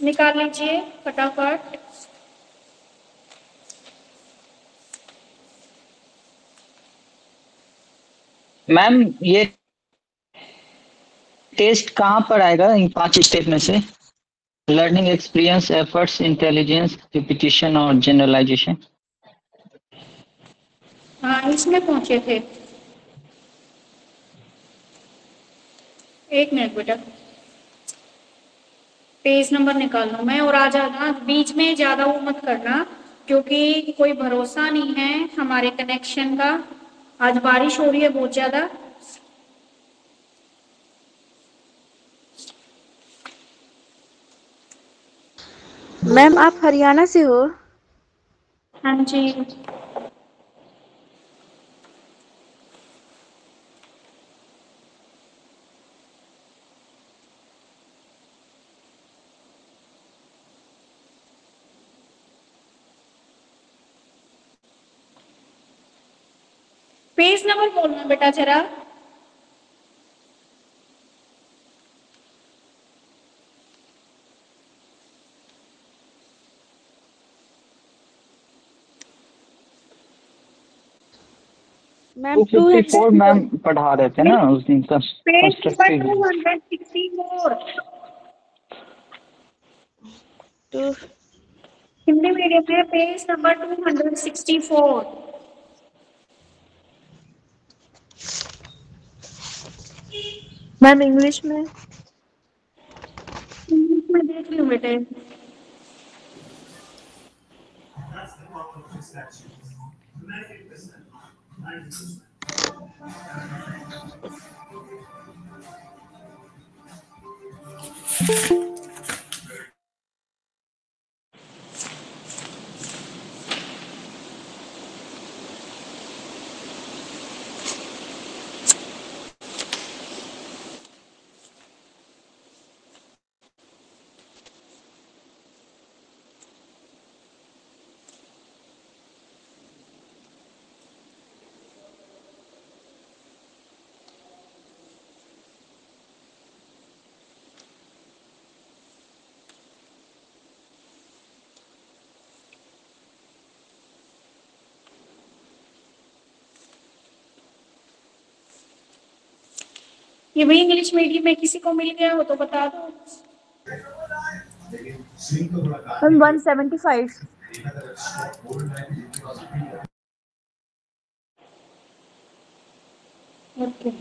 निकाल लीजिए फटाफट। मैम ये टेस्ट कहाँ पर आएगा इन 5 स्टेप में से? Learning experience, efforts, intelligence, repetition और जनरलाइजेशन। हाँ, इसमें पहुंचे थे। एक मिनट बेटा, पेज नंबर निकाल लो मैं। और आ जाना बीच में, ज्यादा वो मत करना क्योंकि कोई भरोसा नहीं है हमारे कनेक्शन का। आज बारिश हो रही है बहुत ज्यादा। मैम आप हरियाणा से हो? हाँ जी। पेज नंबर बोलना बेटा जरा। मैम 254 मैम पढ़ा रहे थे ना उस दिन page number constructive. 264। To Hindi medium में पेज नंबर 264। मैम इंग्लिश में? इंग्लिश में देख लो बेटे। ये भी इंग्लिश मीडियम में किसी को मिल गया हो तो बता दो। मैम 175। ओके।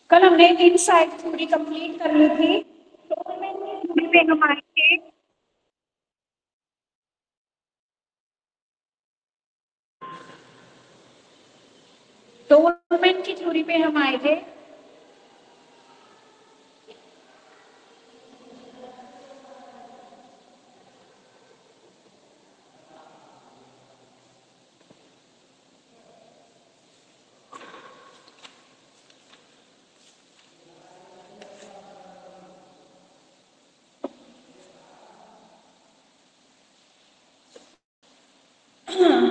कल हमने इनसाइड थ्योरी कंप्लीट कर ली थी। टोलमैन की थ्योरी पे हम आए थे। टोलमैन की थ्योरी पे हम आए थे।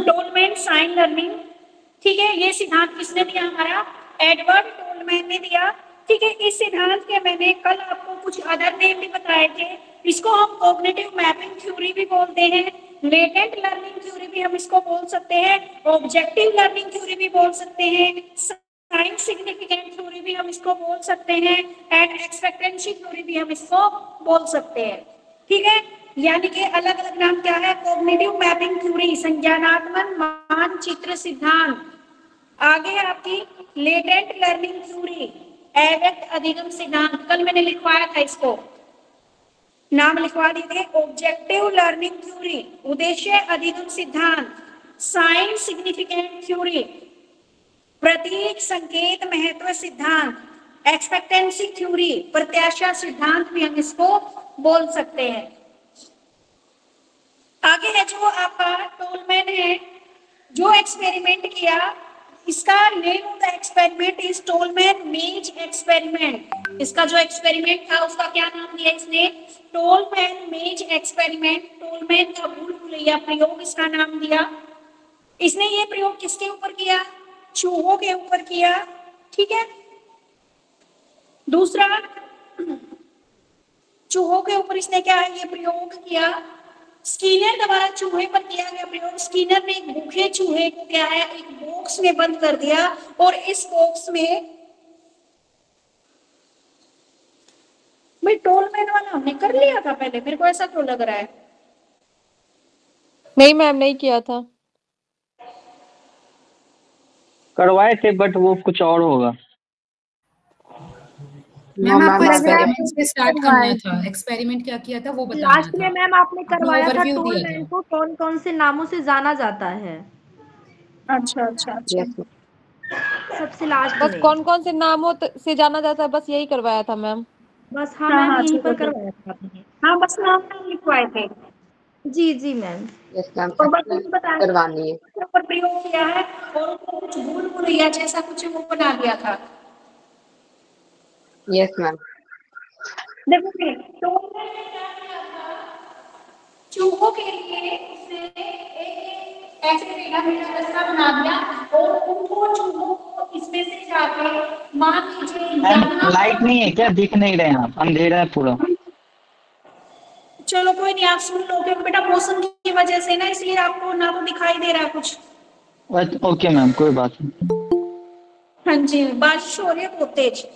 टोलमैन साइन लर्निंग, ठीक है। ये सिद्धांत किसने दिया? हमारा एडवर्ड टोलमैन ने दिया। ठीक है, इस सिद्धांत के मैंने कल आपको कुछ अदर नेम भी बताए थे। इसको हम कॉग्निटिव मैपिंग थ्योरी भी बोलते हैं, लेटेंट लर्निंग थ्योरी भी हम इसको बोल सकते हैं, ऑब्जेक्टिव लर्निंग थ्योरी भी बोल सकते हैं, साइन सिग्निफिकेंट थ्योरी भी हम इसको बोल सकते हैं, एंड एक्सपेक्टेंसी थ्योरी भी हम इसको बोल सकते हैं। ठीक है, यानी कि अलग अलग नाम क्या है? कॉग्निटिव मैपिंग थ्योरी, संज्ञानात्मक मानचित्र सिद्धांत। आगे है आपकी लेटेंट लर्निंग थ्योरी, अव्यक्त अधिगम सिद्धांत। कल मैंने लिखवाया था, इसको नाम लिखवा दिए थे। ऑब्जेक्टिव लर्निंग थ्योरी, उद्देश्य अधिगम सिद्धांत, साइन सिग्निफिकेंट थ्योरी, प्रतीक संकेत महत्व सिद्धांत, एक्सपेक्टेंसी थ्योरी, प्रत्याशा सिद्धांत भी हम इसको बोल सकते हैं। आगे है जो आपका टोलमैन है, जो एक्सपेरिमेंट किया इसका name of the experiment is Tolman मेज एक्सपेरिमेंट। इसका जो एक्सपेरिमेंट था उसका क्या नाम दिया इसने? टोलमैन मेज एक्सपेरिमेंट। टोलमैन का भूल भुलैया प्रयोग इसका नाम दिया। इसने ये प्रयोग किसके ऊपर किया? चूहों के ऊपर किया। ठीक है। दूसरा, चूहों के ऊपर इसने क्या है ये प्रयोग किया? स्किनर द्वारा चूहे पर किया गया प्रयोग। स्किनर ने एक भूखे चूहे को क्या है एक बॉक्स में बंद कर दिया और इस बॉक्स में, भाई टोलमैन वाला हमने कर लिया था पहले, मेरे को ऐसा क्यों लग रहा है? नहीं मैम, नहीं किया था। करवाए थे बट वो कुछ और होगा। मैम आपको मैम, एक्सपेरिमेंट से स्टार्ट करना करवाए था, एक्सपेरिमेंट क्या किया था वो बताना लास्ट में था। मैम आपने आपने करवाया था ओवरव्यू दिया टोलमैन था। को कौन कौन से नामों से जाना जाता है, अच्छा अच्छा अच्छा। सबसे लास्ट बस में। कौन कौन से नामों से जाना जाता है, बस यही करवाया था मैम। बस हाँ हाँ मैम, हाँ यहीं चलो पर चलो। करवाया था आपने। हाँ बस नाम नहीं लिखवाए थे। जी जी मैम। यस मैम, और बस मुझे बताया करवानी है। उसके ऊपर प्रयोग किया है और उसको कुछ भूल भुलैया जैसा कुछ वो बना दिया था। Yes ma'am. देखो टोलमैन ने क्या किया था? चूहों के लिए उसने एक ऐसे टेढ़ा मेढ़ा रास्ता बना दिया और उनको चूहों को इसमें से जाके मान लीजिए मैम यहाँ, लाइट नहीं है क्या? दिख नहीं रहे हैं आप, अंधेरा है पूरा। चलो कोई नहीं आप सुन लो क्योंकि बेटा मौसम की वजह से ना इसलिए आपको ना तो दिखाई दे रहा है कुछ। ओके मैम, कोई बात नहीं। हाँ जी बारिश हो रही है बहुत तेज।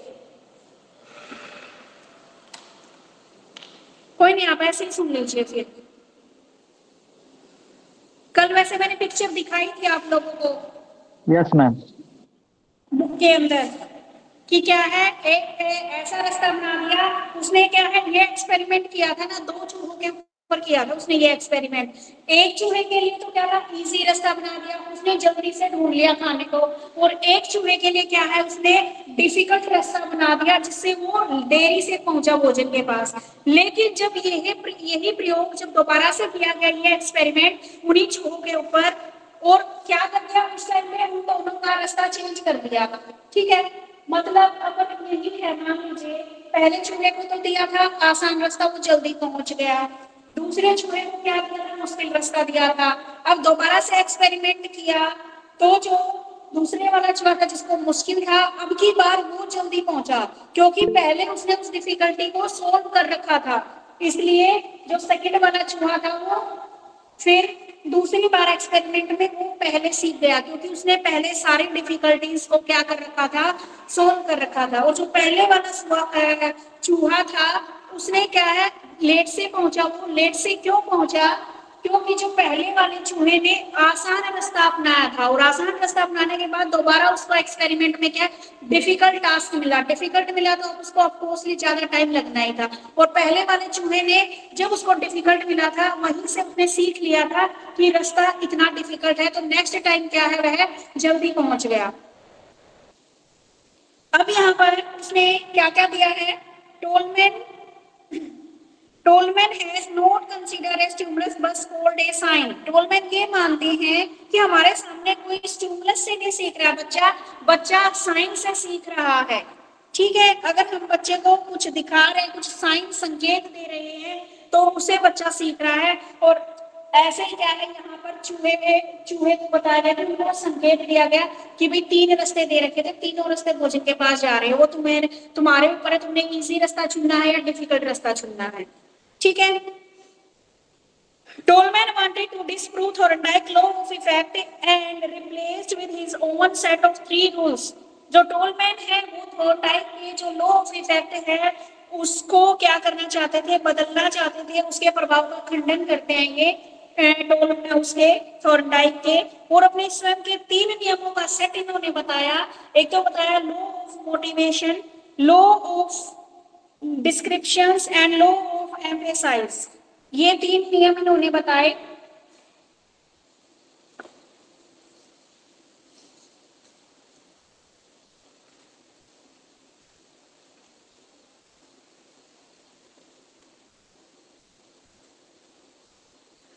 कोई नहीं आप ऐसे ही सुन लीजिए फिर। कल वैसे मैंने पिक्चर दिखाई थी आप लोगों को यस मैम। बुक के अंदर कि क्या है एक ऐसा रास्ता बना दिया उसने। क्या है ये एक्सपेरिमेंट किया था ना, दो चूहों के ऊपर किया था उसने ये एक्सपेरिमेंट। एक चूहे के लिए तो क्या था इजी रास्ता बना दिया, उसने जल्दी से ढूंढ लिया खाने को। और एक चूहे के लिए क्या है उसने डिफिकल्ट रास्ता बना दिया जिससे वो देरी से पहुंचा भोजन के पास। लेकिन जब यही प्रयोग जब दोबारा से किया गया ये एक्सपेरिमेंट उन्हीं चूहों के ऊपर, और क्या कर दिया उस टाइम में उन दोनों का रास्ता चेंज कर दिया। ठीक है, मतलब अगर यही है मान लीजिए पहले चूहे को तो दिया था आसान रास्ता, वो जल्दी पहुंच गया। दूसरे चूहे को क्या दिया था? मुश्किल रास्ता दिया था। अब दोबारा से एक्सपेरिमेंट किया तो जो दूसरे वाला चूहा था जिसको मुश्किल था अब की बार वो जल्दी पहुंचा क्योंकि पहले उसने उस डिफिकल्टी को सोल्व कर रखा था। इसलिए जो सेकंड वाला चूहा था वो फिर दूसरी बार एक्सपेरिमेंट में वो पहले सीख गया क्योंकि उसने पहले सारी डिफिकल्टीज को क्या कर रखा था? सोल्व कर रखा था। और जो पहले वाला चूहा था उसने क्या है लेट से पहुंचा। वो लेट से क्यों पहुंचा? क्योंकि जो पहले वाले चूहे ने आसान रास्ता अपनाया था और आसान रास्ता अपनाने के बाद दोबारा उसको एक्सपेरिमेंट में क्या डिफिकल्ट टास्क मिला। डिफिकल्ट मिला तो उसको ऑफकोर्सली ज्यादा टाइम लगना ही था। और पहले वाले चूहे ने जब उसको डिफिकल्ट मिला था वहीं से उसने सीख लिया था कि रास्ता इतना डिफिकल्ट है तो नेक्स्ट टाइम क्या है वह जल्दी पहुंच गया। अब यहाँ पर उसने क्या क्या दिया है? Tolman has not consider a stimulus बस कॉल्ड ए साइन। टोलमैन ये मानते हैं कि हमारे सामने कोई स्टिमुलस से नहीं सीख रहा बच्चा, बच्चा साइन से सीख रहा है। ठीक है, अगर हम बच्चे को कुछ दिखा रहे हैं, कुछ साइन संकेत दे रहे हैं तो उसे बच्चा सीख रहा है। और ऐसे ही क्या है यहाँ पर चूहे को बताया गया कि उनको संकेत दिया गया कि भाई 3 रास्ते दे रखे थे, तीनों रास्ते भोजन के पास जा रहे हो, वो तुम्हारे ऊपर है, तुमने इजी रास्ता चुनना है या डिफिकल्ट रास्ता चुनना है। ठीक है, Tolman wanted to disprove Thorndike law of effect and replaced with his own set of 3 rules. जो टोलमैन है वो थॉर्नडाइक के जो लॉ ऑफ इफेक्ट है उसको क्या करना चाहते थे? बदलना चाहते थे, उसके प्रभाव का खंडन करते हैं ये टोलमैन उसके थॉर्नडाइक के। और अपने स्वयं के 3 नियमों का सेट इन्होंने बताया। एक तो बताया law of motivation, law of descriptions and law of emphasise. ये 3 नियम इन्होंने बताए।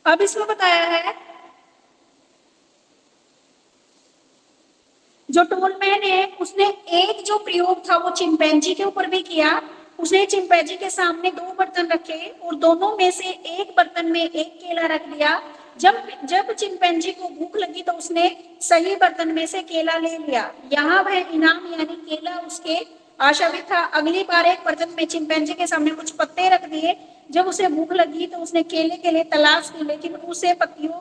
अब इसमें बताया है जो टोलमैन है उसने एक जो प्रयोग था वो चिंपैंजी के ऊपर भी किया। उसने चिंपैंजी के सामने दो बर्तन रखे और दोनों में से एक बर्तन में एक केला रख दिया। जब जब चिंपैंजी को भूख लगी तो उसने सही बर्तन में से केला ले लिया। यहाँ वह इनाम यानी केला उसके आशावादी था। अगली बार एक बर्तन में चिंपैंजी के सामने कुछ पत्ते रख दिए। जब उसे भूख लगी तो उसने केले के लिए तलाश की, लेकिन उसे पत्तियों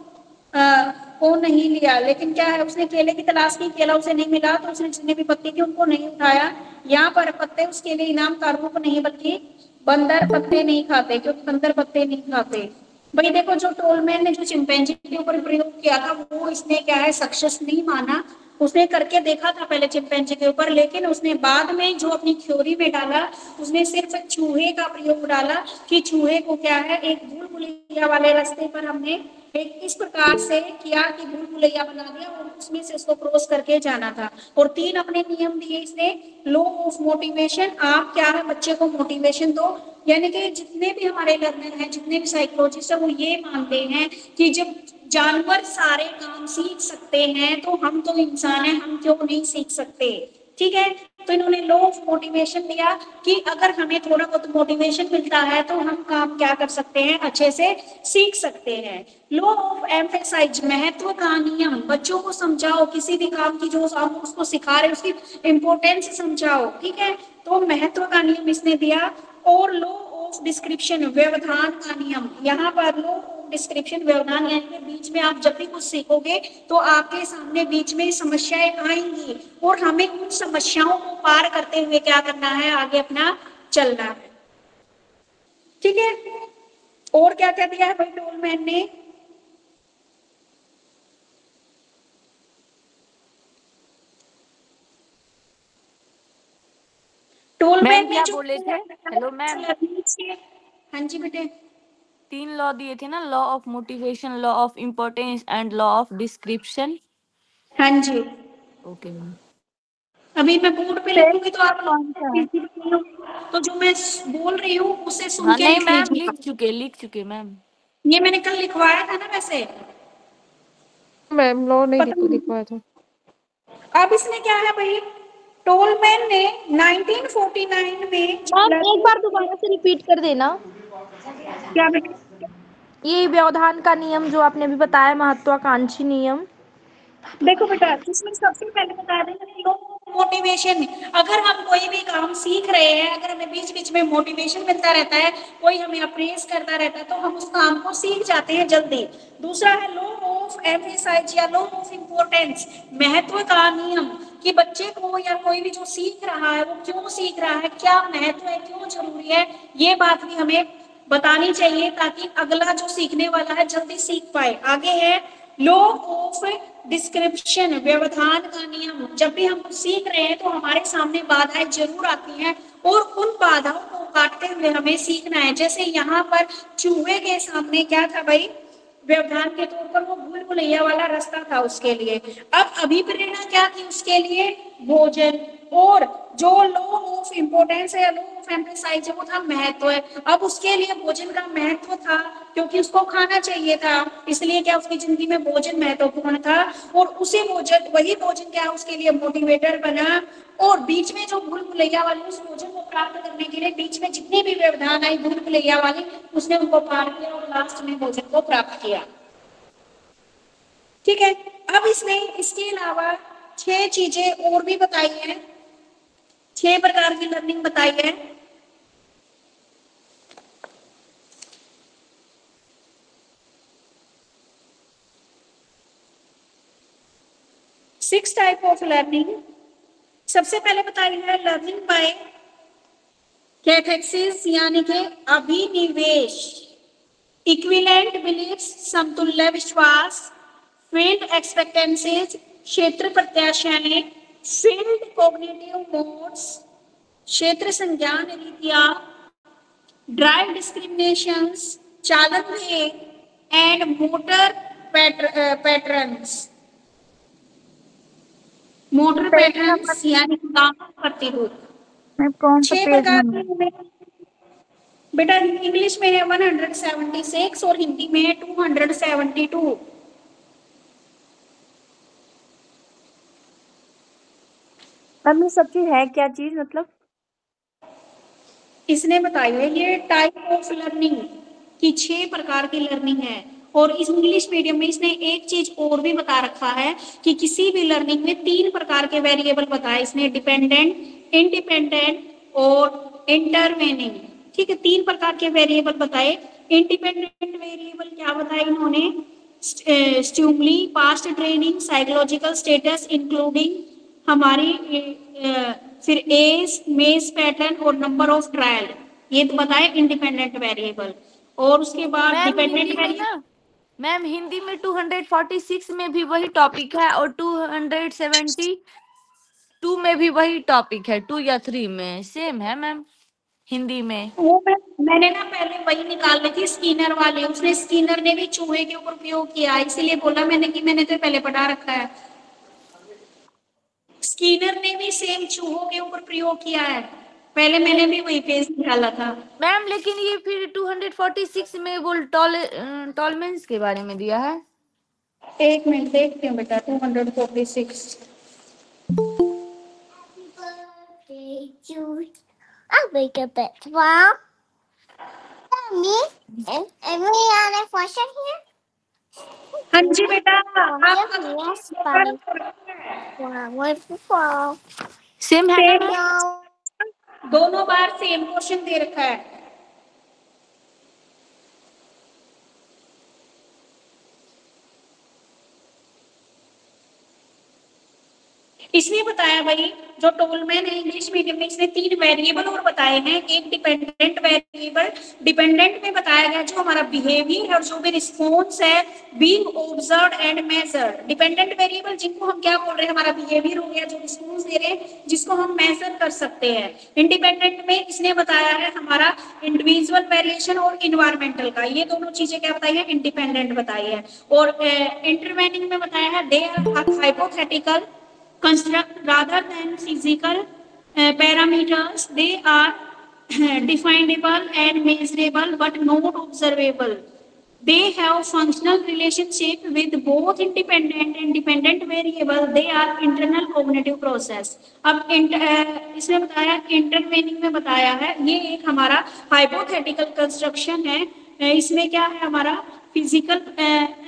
को नहीं लिया। लेकिन क्या है, उसने केले की तलाश की, केला उसे नहीं मिला, तो उसने जितने भी पत्ते थे उनको नहीं उठाया। यहाँ पर पत्ते उसके लिए इनाम कारणों को नहीं, बल्कि बंदर पत्ते नहीं खाते, क्योंकि बंदर पत्ते नहीं खाते। भाई देखो, जो टोलमैन ने जो चिंपैंजी के ऊपर प्रयोग किया था वो इसने क्या है सक्सेस नहीं माना। उसने करके देखा था पहले चिंपैंजी के ऊपर, लेकिन उसने बाद में जो अपनी थ्योरी में डाला उसने सिर्फ चूहे का प्रयोग डाला कि चूहे को क्या है एक भूल भुलैया वाले रास्ते पर हमने एक इस प्रकार से किया कि भूल भुलैया बना दिया और उसमें से उसको क्रॉस करके जाना था। और 3 अपने नियम दिए इसने। लॉ ऑफ मोटिवेशन, आप क्या है बच्चे को मोटिवेशन दो, यानी कि जितने भी हमारे लर्नर हैं, जितने भी साइकोलॉजिस्ट हैं, वो ये मानते हैं कि जब जानवर सारे काम सीख सकते हैं तो हम तो इंसान हैं, हम क्यों नहीं सीख सकते। ठीक है, तो इन्होंने लॉ ऑफ मोटिवेशन दिया कि अगर हमें थोड़ा बहुत मोटिवेशन मिलता है तो हम काम क्या कर सकते हैं, अच्छे से सीख सकते हैं। लॉ ऑफ एम्फेसाइज, महत्व का नियम, बच्चों को समझाओ किसी भी काम की जो आप उसको सिखा रहे हैं उसकी इंपोर्टेंस समझाओ। ठीक है, तो महत्व का नियम इसने दिया। और लॉ ऑफ डिस्क्रिप्शन, व्यवधान का नियम, यहाँ पर लॉ डिस्क्रिप्शन व्यवधान यानी कि बीच में आप जब भी कुछ सीखोगे तो आपके सामने बीच में समस्याएं आएंगी और हमें उन समस्याओं को पार करते हुए क्या करना है, आगे अपना चलना है। ठीक है, और क्या क्या दिया है भाई टोलमैन ने। टोलमैन ने क्या जो बोले थे? हेलो मैम, हाँ जी बेटे, 3 लॉ दिए थे ना, law of motivation, law of importance and law of description. हाँ जी। Okay ma'am. अभी मैं बोर्ड पे लिखूंगी तो आप तो जो मैं बोल रही हूँ उसे सुन हाँ के नहीं लिख मैम, लीजिए। लिख चुके मैम। ये मैंने कल लिखवाया था ना वैसे। मैम लॉ नहीं पता लिखवाया था। अब इसने क्या है भाई, टोलमैन ने 1949 में मैम एक बार दोबारा से रिपीट कर देना। क्या बेटा, ये व्यवधान का नियम जो आपने भी बताया, महत्वाकांक्षी नियम। देखो बेटा, जिसमें सबसे पहले बता दें लो मोटिवेशन। अगर हम कोई भी काम सीख रहे हैं, अगर हमें बीच बीच में मोटिवेशन मिलता रहता है, कोई हमें अप्रेस करता रहता है, तो हम उस काम को सीख जाते हैं जल्दी। दूसरा है लॉ ऑफ एम्फेसाइज या लॉ ऑफ इम्पोर्टेंस, महत्व का नियम, कि बच्चे को या कोई भी जो सीख रहा है वो क्यों सीख रहा है, क्या महत्व है, क्यों जरूरी है, ये बात भी हमें बतानी चाहिए ताकि अगला जो सीखने वाला है जल्दी सीख पाए। आगे है लॉ ऑफ डिस्क्रिप्शन, व्यवधान का नियम, जब भी हम कुछ सीख रहे हैं तो हमारे सामने बाधाएं जरूर आती हैं और उन बाधाओं को काटते हुए हमें सीखना है। जैसे यहाँ पर चूहे के सामने क्या था भाई, व्यवधान के तौर पर वो भूल भुलैया वाला रास्ता था उसके लिए। अब अभिप्रेरणा क्या थी उसके लिए, भोजन। और जो लॉ ऑफ इम्पोर्टेंस है, लॉ ऑफ एम्फेसाइज वो था महत्व है। अब उसके लिए भोजन का महत्व था क्योंकि उसको खाना चाहिए था, इसलिए क्या उसकी जिंदगी में भोजन महत्वपूर्ण था। और उसी भोजन, वही भोजन क्या उसके लिए मोटिवेटर बना। और बीच में जो भूल भुलैया वाली, उस भोजन को प्राप्त करने के लिए बीच में जितनी भी व्यवधान आई भूल भुलैया वाली, उसने उनको पार किया और लास्ट में भोजन को प्राप्त किया। ठीक है, अब इसने इसके अलावा 6 चीजें और भी बताई हैं, 6 प्रकार की लर्निंग बताई है। Six type of learning. सबसे पहले बताई है लर्निंग बाय कैथेक्सिस यानी कि अभिनिवेश, इक्विवेलेंट बिलीफ्स समतुल्य विश्वास, फील्ड एक्सपेक्टेंसीज क्षेत्र प्रत्याशाएं, फील्ड कॉग्निटिव मोड्स क्षेत्र संज्ञान रीतियां, ड्राइव डिस्क्रिमिनेशंस चालन वेग and motor patterns, motor patterns यानी गामा प्रतिरूप। कौन सा 6 पेज प्रकार नंबर? की बेटा इंग्लिश में है 176 और हिंदी में है 272। मैम ये सब चीज है क्या चीज मतलब? इसने बताई है ये टाइप ऑफ लर्निंग की 6 प्रकार की लर्निंग है। और इस इंग्लिश मीडियम में इसने एक चीज और भी बता रखा है कि किसी भी लर्निंग में 3 प्रकार के वेरिएबल बताए इसने, डिपेंडेंट, इंडिपेंडेंट और इंटरवेनिंग। ठीक है, 3 प्रकार के वेरिएबल बताए। इंडिपेंडेंट वेरिएबल क्या बताया इन्होंने? Stimuli, past training, psychological status including हमारी फिर एज, मेज पैटर्न और नंबर ऑफ ट्रायल, ये तो बताए इंडिपेंडेंट वेरिएबल। और उसके बाद मैम डिपेंडेंट हिंदी में वेरिएबल, ना, मैम हिंदी में 246 में भी वही टॉपिक है और 272 में भी वही टॉपिक है, 2 या 3 में सेम है मैम हिंदी में। वो मैंने ना पहले वही निकाल ली थी स्किनर वाले, उसने स्किनर ने भी चूहे के ऊपर उपयोग किया, इसीलिए बोला मैंने कि मैंने तो पहले पढ़ा रखा है। स्किनर ने भी सेम चूहों के ऊपर प्रयोग किया है, पहले मैंने भी वही पेज निकाला था। मैम लेकिन ये फिर 246 में वो टॉलमेंस के बारे में दिया है। एक मिनट देखती हूँ बेटा, 246 I'll wake up at 12. Me? And we on a question here? हाँ जी बेटा, Yes, Bobby. One for 12. Same है ना मैम? No. दोनों बार सेम क्वेश्चन दे रखा है। इसने बताया भाई, जो टोलमैन है इंग्लिश मीडियम में, इसने 3 वेरिएबल और बताए हैं। एक डिपेंडेंट वेरिएबल, डिपेंडेंट में बताया गया जो हमारा बिहेवियर है और जो भी रिस्पॉन्स है, being observed and measured. Dependent variable जिनको हम क्या बोल रहे हैं, हमारा बिहेवियर हो गया, जो रिस्पॉन्स दे रहे हैं, जिसको हम मेजर कर सकते हैं। इंडिपेंडेंट में इसने बताया है हमारा इंडिविजुअल वेरिएशन और इन्वायरमेंटल का, ये दोनों चीजें क्या बताई है, इंडिपेंडेंट बताई है। और इंटरवेनिंग में बताया है they are hypothetical construct rather than physical parameters. They are definable and measurable but not observable. They have functional relationship with both independent and dependent variable. They are internal cognitive process. अब इसमें बताया intervening में बताया है, ये एक हमारा hypothetical construction है। इसमें क्या है, हमारा फिजिकल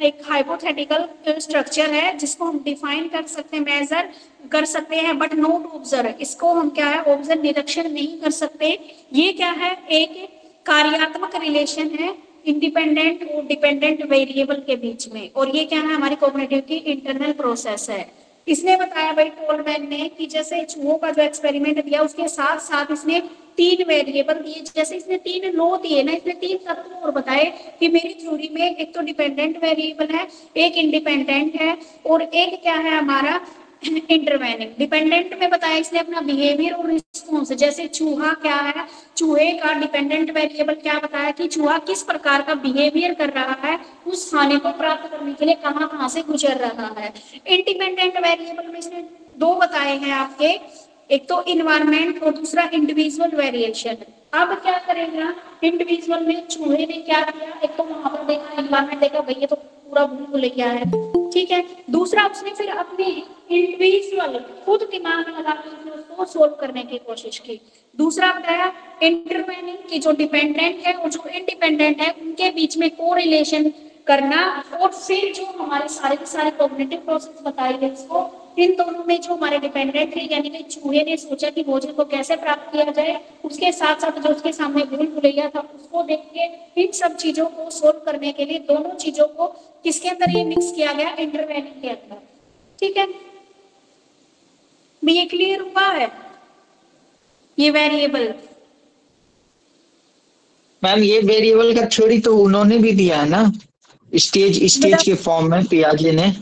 एक हाइपोथेटिकल स्ट्रक्चर है जिसको हम डिफाइन कर सकते हैं, मेजर कर सकते हैं, बट नॉट ऑब्जर्व। इसको हम क्या है, ऑब्जर्व निरीक्षण नहीं कर सकते। ये क्या है, एक कार्यात्मक रिलेशन है इंडिपेंडेंट और डिपेंडेंट वेरिएबल के बीच में। और ये क्या है, हमारी कॉग्निटिव की इंटरनल प्रोसेस है। इसने बताया भाई टोलमैन ने कि जैसे चूहों का जो एक्सपेरिमेंट दिया उसके साथ साथ इसने 3 वेरिएबल दिए, जैसे इसने 3 लॉ दिए ना, इसने 3 तत्व और बताए कि मेरी थ्योरी में एक तो डिपेंडेंट वेरिएबल है, एक इंडिपेंडेंट है और एक क्या है हमारा इंटरवेनिंग। डिपेंडेंट में बताया इसने अपना बिहेवियर और रिस्पॉन्स, जैसे चूहा क्या है, चूहे का डिपेंडेंट वेरिएबल क्या बताया कि चूहा किस प्रकार का बिहेवियर कर रहा है, उस खाने को प्राप्त करने के लिए कहां कहां से गुजर रहा है। इंडिपेंडेंट वेरिएबल में इसने 2 बताए हैं आपके, एक तो इन्वायरमेंट और दूसरा इंडिविजुअल वेरिएशन। अब क्या करेगा, इंडिविजुअल में चूहे ने क्या किया, एक तो वहां पर देखा इन्वायरमेंट देखा, भाई ये तो पूरा भूल गया है, ठीक है। दूसरा उसने फिर अपने इंडिविजुअल खुद दिमाग लगा के उसको सोल्व करने की कोशिश की। दूसरा बताया इंटरवेनिंग की जो डिपेंडेंट है और जो इंडिपेंडेंट है उनके बीच में कोरिलेशन करना। और फिर जो हमारे सारे के सारे कॉग्निटिव प्रोसेस बताए गए, इसको इन दोनों में जो हमारे डिपेंडेंट है यानी कि चूहे ने सोचा कि भोजन को कैसे प्राप्त किया जाए, उसके साथ साथ जो उसके सामने भूल भुलैया था उसको देख के इन सब चीजों को सोल्व करने के लिए दोनों चीजों को किसके अंदर ये मिक्स किया गया, इंटरवेनिंग के अंदर, ठीक है। ये क्लियर हुआ है ये वेरिएबल? मैम ये वेरिएबल का थ्योरी तो उन्होंने भी दिया है ना, स्टेज के फॉर्म में, पियाजे ने।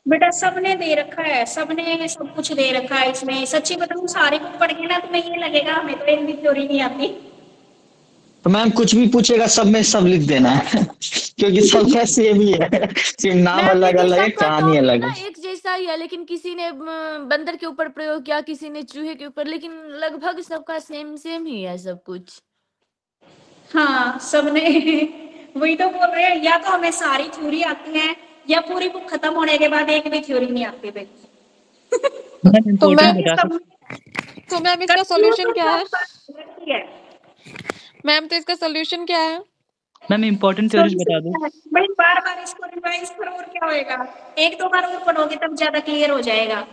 बेटा सबने दे रखा है, सबने सब कुछ दे रखा है इसमें। सच्ची बताऊं सारे बुक पढ़ के ना तुम्हें ये लगेगा हमें तो एक भी थ्योरी नहीं आती। तो मैम कुछ भी पूछेगा सब में सब लिख देना है क्योंकि सबका सेम ही है, सिर्फ नाम अलग अलग है, कहानी अलग है। एक जैसा ही है, लेकिन किसी ने बंदर के ऊपर प्रयोग किया, किसी ने चूहे के ऊपर, लेकिन लगभग सबका सेम सेम ही है सब कुछ। हाँ सबने वही तो बोल रहे हैं, या तो हमें सारी थ्योरी आती है या पूरी बुक खत्म होने के बाद एक भी थ्योरी नहीं आती भाई मैम तो इम्पोर्टेंट मैम बता सकते तो मैम इसका सॉल्यूशन क्या है? है मैम तो इसका सॉल्यूशन क्या है? मैम इम्पोर्टेंट थ्योरीज बता दो। भाई बार बार इसको रिवाइज करो और क्या होएगा, एक दो बार और पढ़ोगे तब ज्यादा क्लियर हो जाएगा।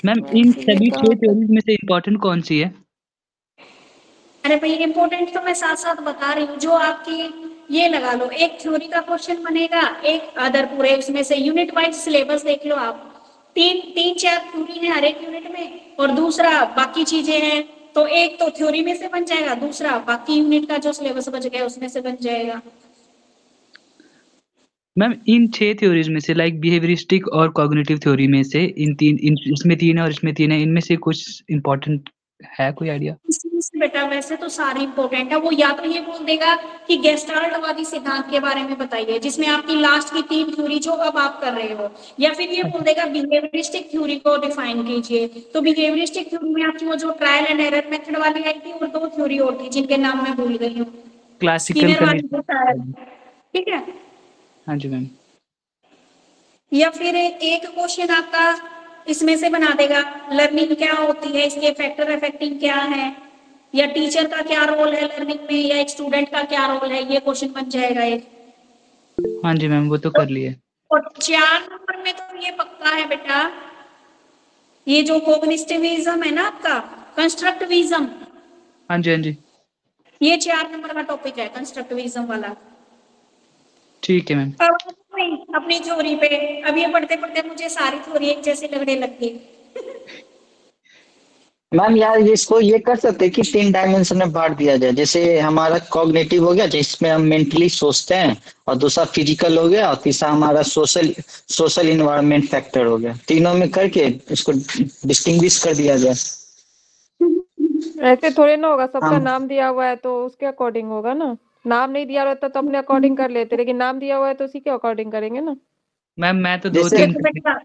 मैम इन सभी 6 थ्योरीज में से इम्पोर्टेंट कौन सी है? अरे भाई इम्पोर्टेंट तो मैं साथ साथ बता रही हूँ, जो आपकी ये लगा लो, एक थ्योरी का क्वेश्चन बनेगा, एक अदर पूरे उसमें से यूनिट वाइज सिलेबस देख लो आप, तीन चार थ्योरी है हर एक यूनिट में, और दूसरा बाकी चीजें हैं, तो एक तो थ्योरी में से बन जाएगा, दूसरा बाकी यूनिट का जो सिलेबस बच गया उसमें से बन जाएगा। मैम इन 6 थ्योरीज में से लाइक बिहेवियरिस्टिक और कॉग्निटिव थ्योरी में से इसमें 3 है और इसमें 3 है, इनमें से कुछ इम्पोर्टेंट है, कोई आइडिया? बेटा वैसे तो सारे इंपॉर्टेंट है, वो या तो ये बोल देगा कि गेस्टाल्टवादी सिद्धांत के बारे में बताइए, जिसमें आपकी लास्ट की 3 थ्योरी जो अब आप कर रहे हो, या फिर ये बोल देगा बिहेवियरिस्टिक थ्योरी को डिफाइन कीजिए। तो बिहेवियरिस्टिक थ्योरी में आपकी वो जो ट्रायल एंड एरर मेथड वाली आई थी, और 2 थ्योरी और थी जिनके नाम मैं भूल गई हूँ, क्लासिकल स्किनर वाली कंडीशन। जो शायद, ठीक है। हाँ जी मैम। या फिर एक क्वेश्चन आपका इसमें से बना देगा, लर्निंग क्या होती है, इसके फैक्टर अफेक्टिंग क्या है, या टीचर का क्या रोल है लर्निंग में, या एक स्टूडेंट का क्या रोल है, ये क्वेश्चन बन जाएगा एक। हाँ जी मैम, वो तो कर लिए। और 4 नंबर में तो ये पक्का है बेटा, ये जो कोग्निटिविज्म है ना आपका, कंस्ट्रक्टिविज्म, हाँ जी हाँ जी, ये 4 नंबर का टॉपिक है, कंस्ट्रक्टिविज्म वाला। ठीक है मैम। अब अपनी थ्योरी पे, अब ये पढ़ते पढ़ते मुझे सारी थ्योरी एक जैसी लगने लग गई। मैम यार इसको ये कर सकते हैं कि 3 डायमेंशन में बांट दिया जाए, जैसे हमारा कॉग्निटिव हो गया जिसमें हम मेंटली सोचते हैं, और दूसरा फिजिकल हो गया, और तीसरा हमारा सोशल इन्वायरमेंट फैक्टर हो गया, तीनों में करके इसको डिस्टिंग्विश कर दिया जाए। ऐसे थोड़े ना होगा, सबका हाँ। नाम दिया हुआ है तो उसके अकॉर्डिंग होगा ना। नाम नहीं दिया रहता तो अपने अकॉर्डिंग कर लेते, लेकिन नाम दिया हुआ है तो उसी के अकॉर्डिंग करेंगे ना। मैम मैं तो जैसे- 2-3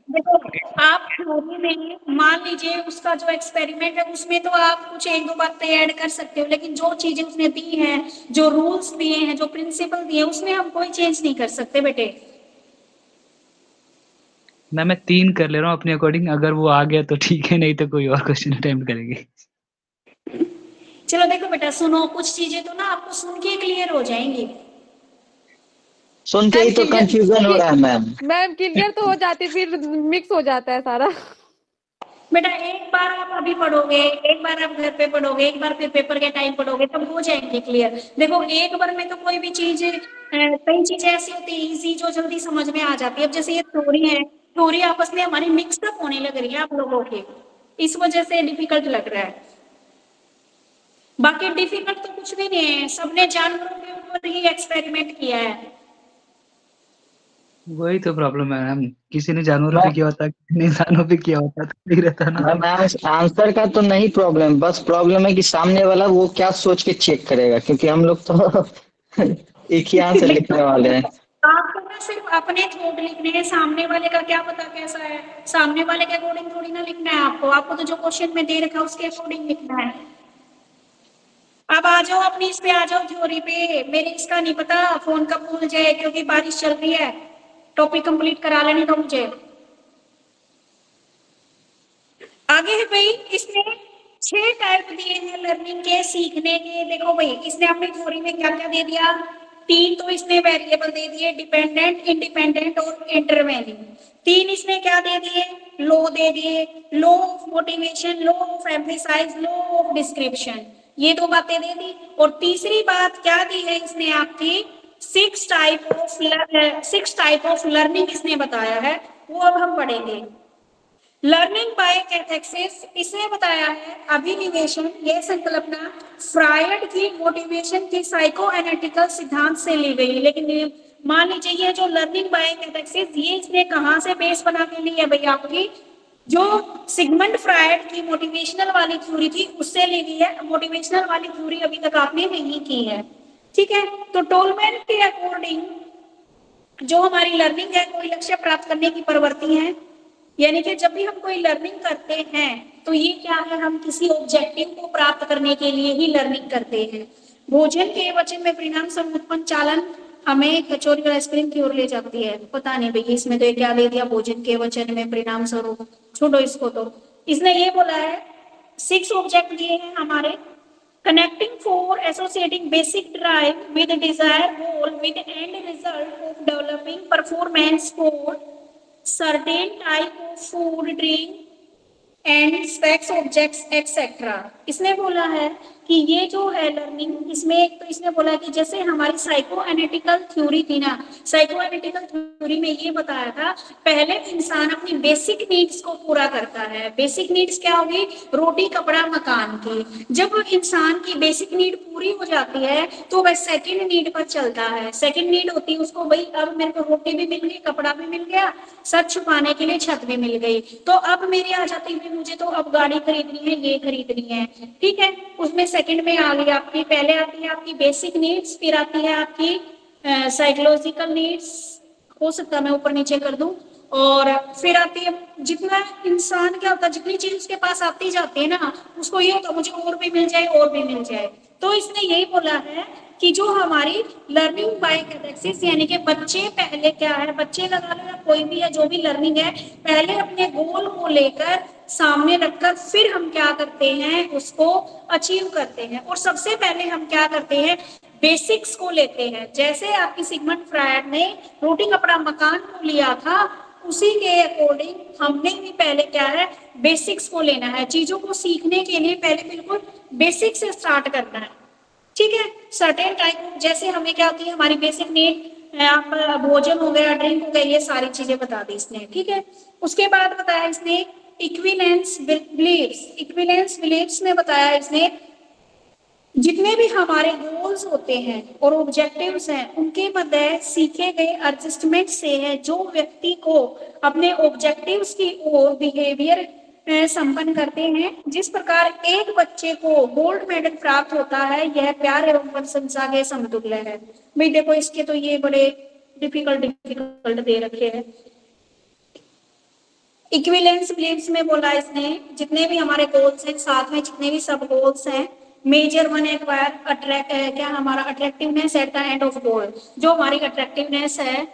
देखो आप थ्योरी में मान लीजिए उसका जो एक्सपेरिमेंट है उसमें तो आप कुछ एक दो बातें ऐड कर सकते हो, लेकिन जो चीजें उसने दी हैं, जो रूल्स दिए हैं, जो प्रिंसिपल दिए हैं, उसमें हम कोई चेंज नहीं कर सकते बेटे। मैम मैं 3 कर ले रहा हूँ अपने अकॉर्डिंग, अगर वो आ गया तो ठीक है, नहीं तो कोई और क्वेश्चन अटेम्प्ट करेंगे। चलो देखो बेटा सुनो, कुछ चीजें तो ना आपको सुन के क्लियर हो जाएंगी। सुन के ही तो कंफ्यूजन हो रहा है मैम। मैम क्लियर तो हो जाती, फिर मिक्स हो जाता है सारा। बेटा एक बार आप अभी पढ़ोगे, एक बार आप घर पे पढ़ोगे, एक बार फिर पेपर के टाइम पढ़ोगे, तब हो जाएंगे क्लियर। देखो एक बार में तो कोई भी चीज, कई चीजें ऐसी होती है इजी जो जल्दी समझ में आ जाती है। अब जैसे ये थ्योरी है, थ्योरी आपस में हमारी मिक्सअप होने लग रही है आप लोगों के, इस वजह से डिफिकल्ट लग रहा है। बाकी डिफिकल्ट तो कुछ भी नहीं है, सबने जानवरों के ऊपर ही एक्सपेरिमेंट किया है। वही तो प्रॉब्लम है मैम, किसी ने जानवरों पे किया होता, किसी ने इंसानों पे किया होता तो नहीं रहता ना। मैम आंसर का तो नहीं प्रॉब्लम, बस प्रॉब्लम है कि सामने वाला वो क्या सोच के चेक करेगा, क्योंकि हम लोग तो एक ही आंसर लिखने वाले हैं। आपको ना सिर्फ अपने थॉट लिखने हैं, सामने वाले का क्या पता कैसा है, सामने वाले के अकॉर्डिंग थोड़ी ना लिखना है आपको तो जो क्वेश्चन में दे रखा है उसके अकॉर्डिंग लिखना है। अब आ जाओ अपनी इस पे आ जाओ थ्योरी पे, मेरे इसका नहीं पता फोन कब भूल जाए क्योंकि बारिश चल रही है, टॉपिक कंप्लीट करा लेने दो मुझे। आगे है भाई, इसने 6 टाइप दिए हैं लर्निंग के, सीखने के। देखो भाई इसने अपनी थ्योरी में क्या क्या दे दिया, 3 तो इसने वेरिएबल दे दिए, डिपेंडेंट, इंडिपेंडेंट और इंटरवेनिंग। 3 इसने क्या दे दिए, लॉ दे दिए, law of motivation, law of emphasis, law of description, ये 2 बातें दे दी। और तीसरी बात क्या दी है इसने आपकी, 6 टाइप ऑफ लर्निंग इसने बताया है, वो अब हम पढ़ेंगे। लर्निंग बाय कैथेक्सिस इसने बताया है अभिनिवेशन, यह संकल्पना फ्रायड की मोटिवेशन की साइको एनालिटिकल सिद्धांत से ली गई। लेकिन मान लीजिए ये जो लर्निंग बाय कैथेक्सिस, ये इसने कहां से बेस बना के ली है भाई, आपकी जो सिगमंड फ्रायड की मोटिवेशनल वाली थ्योरी थी उससे ली गई है। मोटिवेशनल वाली थ्योरी अभी तक आपने नहीं की है, ठीक है। तो टोलमैन के अकॉर्डिंग जो हमारी लर्निंग है, कोई लक्ष्य प्राप्त करने की प्रवृत्ति है, यानी कि जब भी हम कोई लर्निंग करते हैं तो ये क्या है, हम किसी ऑब्जेक्टिव को प्राप्त करने के लिए ही लर्निंग करते हैं। भोजन के वचन में परिणाम उत्पन्न चालन हमें कचौरी और आइसक्रीम की ओर ले जाती है। पता नहीं भैया इसमें तो ये क्या दे दिया, भोजन के वचन में परिणाम स्वरूप, छोड़ो इसको। तो इसने ये बोला है 6 ऑब्जेक्ट दिए हैं हमारे, connecting for associating basic drive with desired goal with end result of developing performance for certain type of food, drink and specs objects etcetera. इसने बोला है कि ये जो है लर्निंग, इसमें एक तो इसने बोला कि जैसे हमारी साइको एनालिटिकल थ्योरी थी ना, साइको एनालिटिकल थ्योरी में ये बताया था पहले इंसान अपनी बेसिक नीड्स को पूरा करता है। बेसिक नीड्स क्या होगी? रोटी कपड़ा मकान की। जब इंसान की बेसिक नीड पूरी हो जाती है तो वह सेकंड नीड पर चलता है। सेकंड नीड होती है उसको, भाई अब मेरे को रोटी भी मिल गई, कपड़ा भी मिल गया, सर छुपाने के लिए छत भी मिल गई, तो अब मेरी आ जाती है मुझे तो अब गाड़ी खरीदनी है, ये खरीदनी है, ठीक है। उसमें सेकंड में आ गई आपकी, पहले आती है आपकी बेसिक नीड्स, फिर आती है आपकी साइकोलॉजिकल नीड्स, हो सकता है मैं ऊपर नीचे कर दूं, और फिर आती है, जितना इंसान क्या होता है जितनी चीज उसके पास आती जाती है ना, उसको ये होता है मुझे और भी मिल जाए और भी मिल जाए। तो इसने यही बोला है कि जो हमारी लर्निंग बाय कैथेक्सिस, यानी कि बच्चे पहले क्या है, बच्चे लगा लो या कोई भी है जो भी लर्निंग है, पहले अपने गोल को लेकर सामने रखकर फिर हम क्या करते हैं, उसको अचीव करते हैं। और सबसे पहले हम क्या करते हैं, बेसिक्स को लेते हैं। जैसे आपकी सिगमंड फ्रायड ने रोटी कपड़ा मकान को लिया था, उसी के अकॉर्डिंग हमने भी पहले क्या है, बेसिक्स को लेना है। चीजों को सीखने के लिए पहले बिल्कुल बेसिक से स्टार्ट करना है, ठीक है। सर्टेन टाइप, जैसे हमें क्या होती है हमारी बेसिक नीड, आप भोजन हो गया, ड्रिंक हो गया, ये सारी चीजें बता दी इसने, ठीक है। उसके बाद बताया इसने इक्विवेलेंस बिलीव्स। इक्विवेलेंस बिलीव्स में बताया इसने जितने भी हमारे गोल्स होते हैं और ऑब्जेक्टिव्स हैं, उनके मध्य सीखे गए एडजस्टमेंट से है जो व्यक्ति को अपने ऑब्जेक्टिव्स की ओर बिहेवियर संपन्न करते हैं। जिस प्रकार एक बच्चे को गोल्ड मेडल प्राप्त होता है, यह प्यार एवं प्रशंसा के समतुल्य है। भाई देखो इसके तो ये बड़े डिफिकल्ट दे रखे हैं। इक्विवेलेंस बिलीव्स में बोला इसने जितने भी हमारे गोल्स हैं, साथ में जितने भी सब गोल्स हैं, मेजर वन एक्वायर अट्रैक्ट क्या हमारा attractiveness at the end of goal. जो हमारी अट्रैक्टिवनेस है,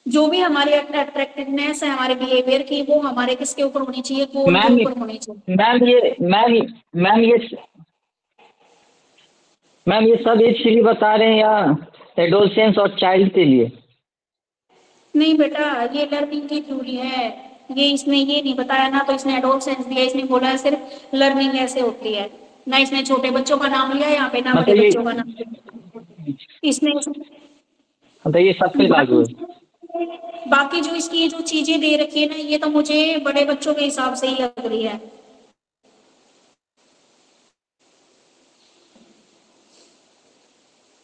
जो भी हमारी अट्रैक्टिवनेस है हमारे बिहेवियर की, वो हमारे किसके ऊपर होनी चाहिए, गोल के ऊपर होनी चाहिए। मैम ये सब एज के लिए बता रहे हैं या एडोलसेंस और चाइल्ड के लिए? नहीं बेटा, ये लर्निंग की थ्योरी है, ये इसने ये नहीं बताया ना, तो इसने एडोलसेंस दिया, इसने बोला है सिर्फ लर्निंग ऐसे होती है ना। इसने छोटे बच्चों का नाम लिया यहाँ पे, ना बड़े बच्चों का नाम इसने। तो ये सबसे लागू है। बाकी जो इसकी जो चीजें दे रखी है ना, ये तो मुझे बड़े बच्चों के हिसाब से ही लग रही है।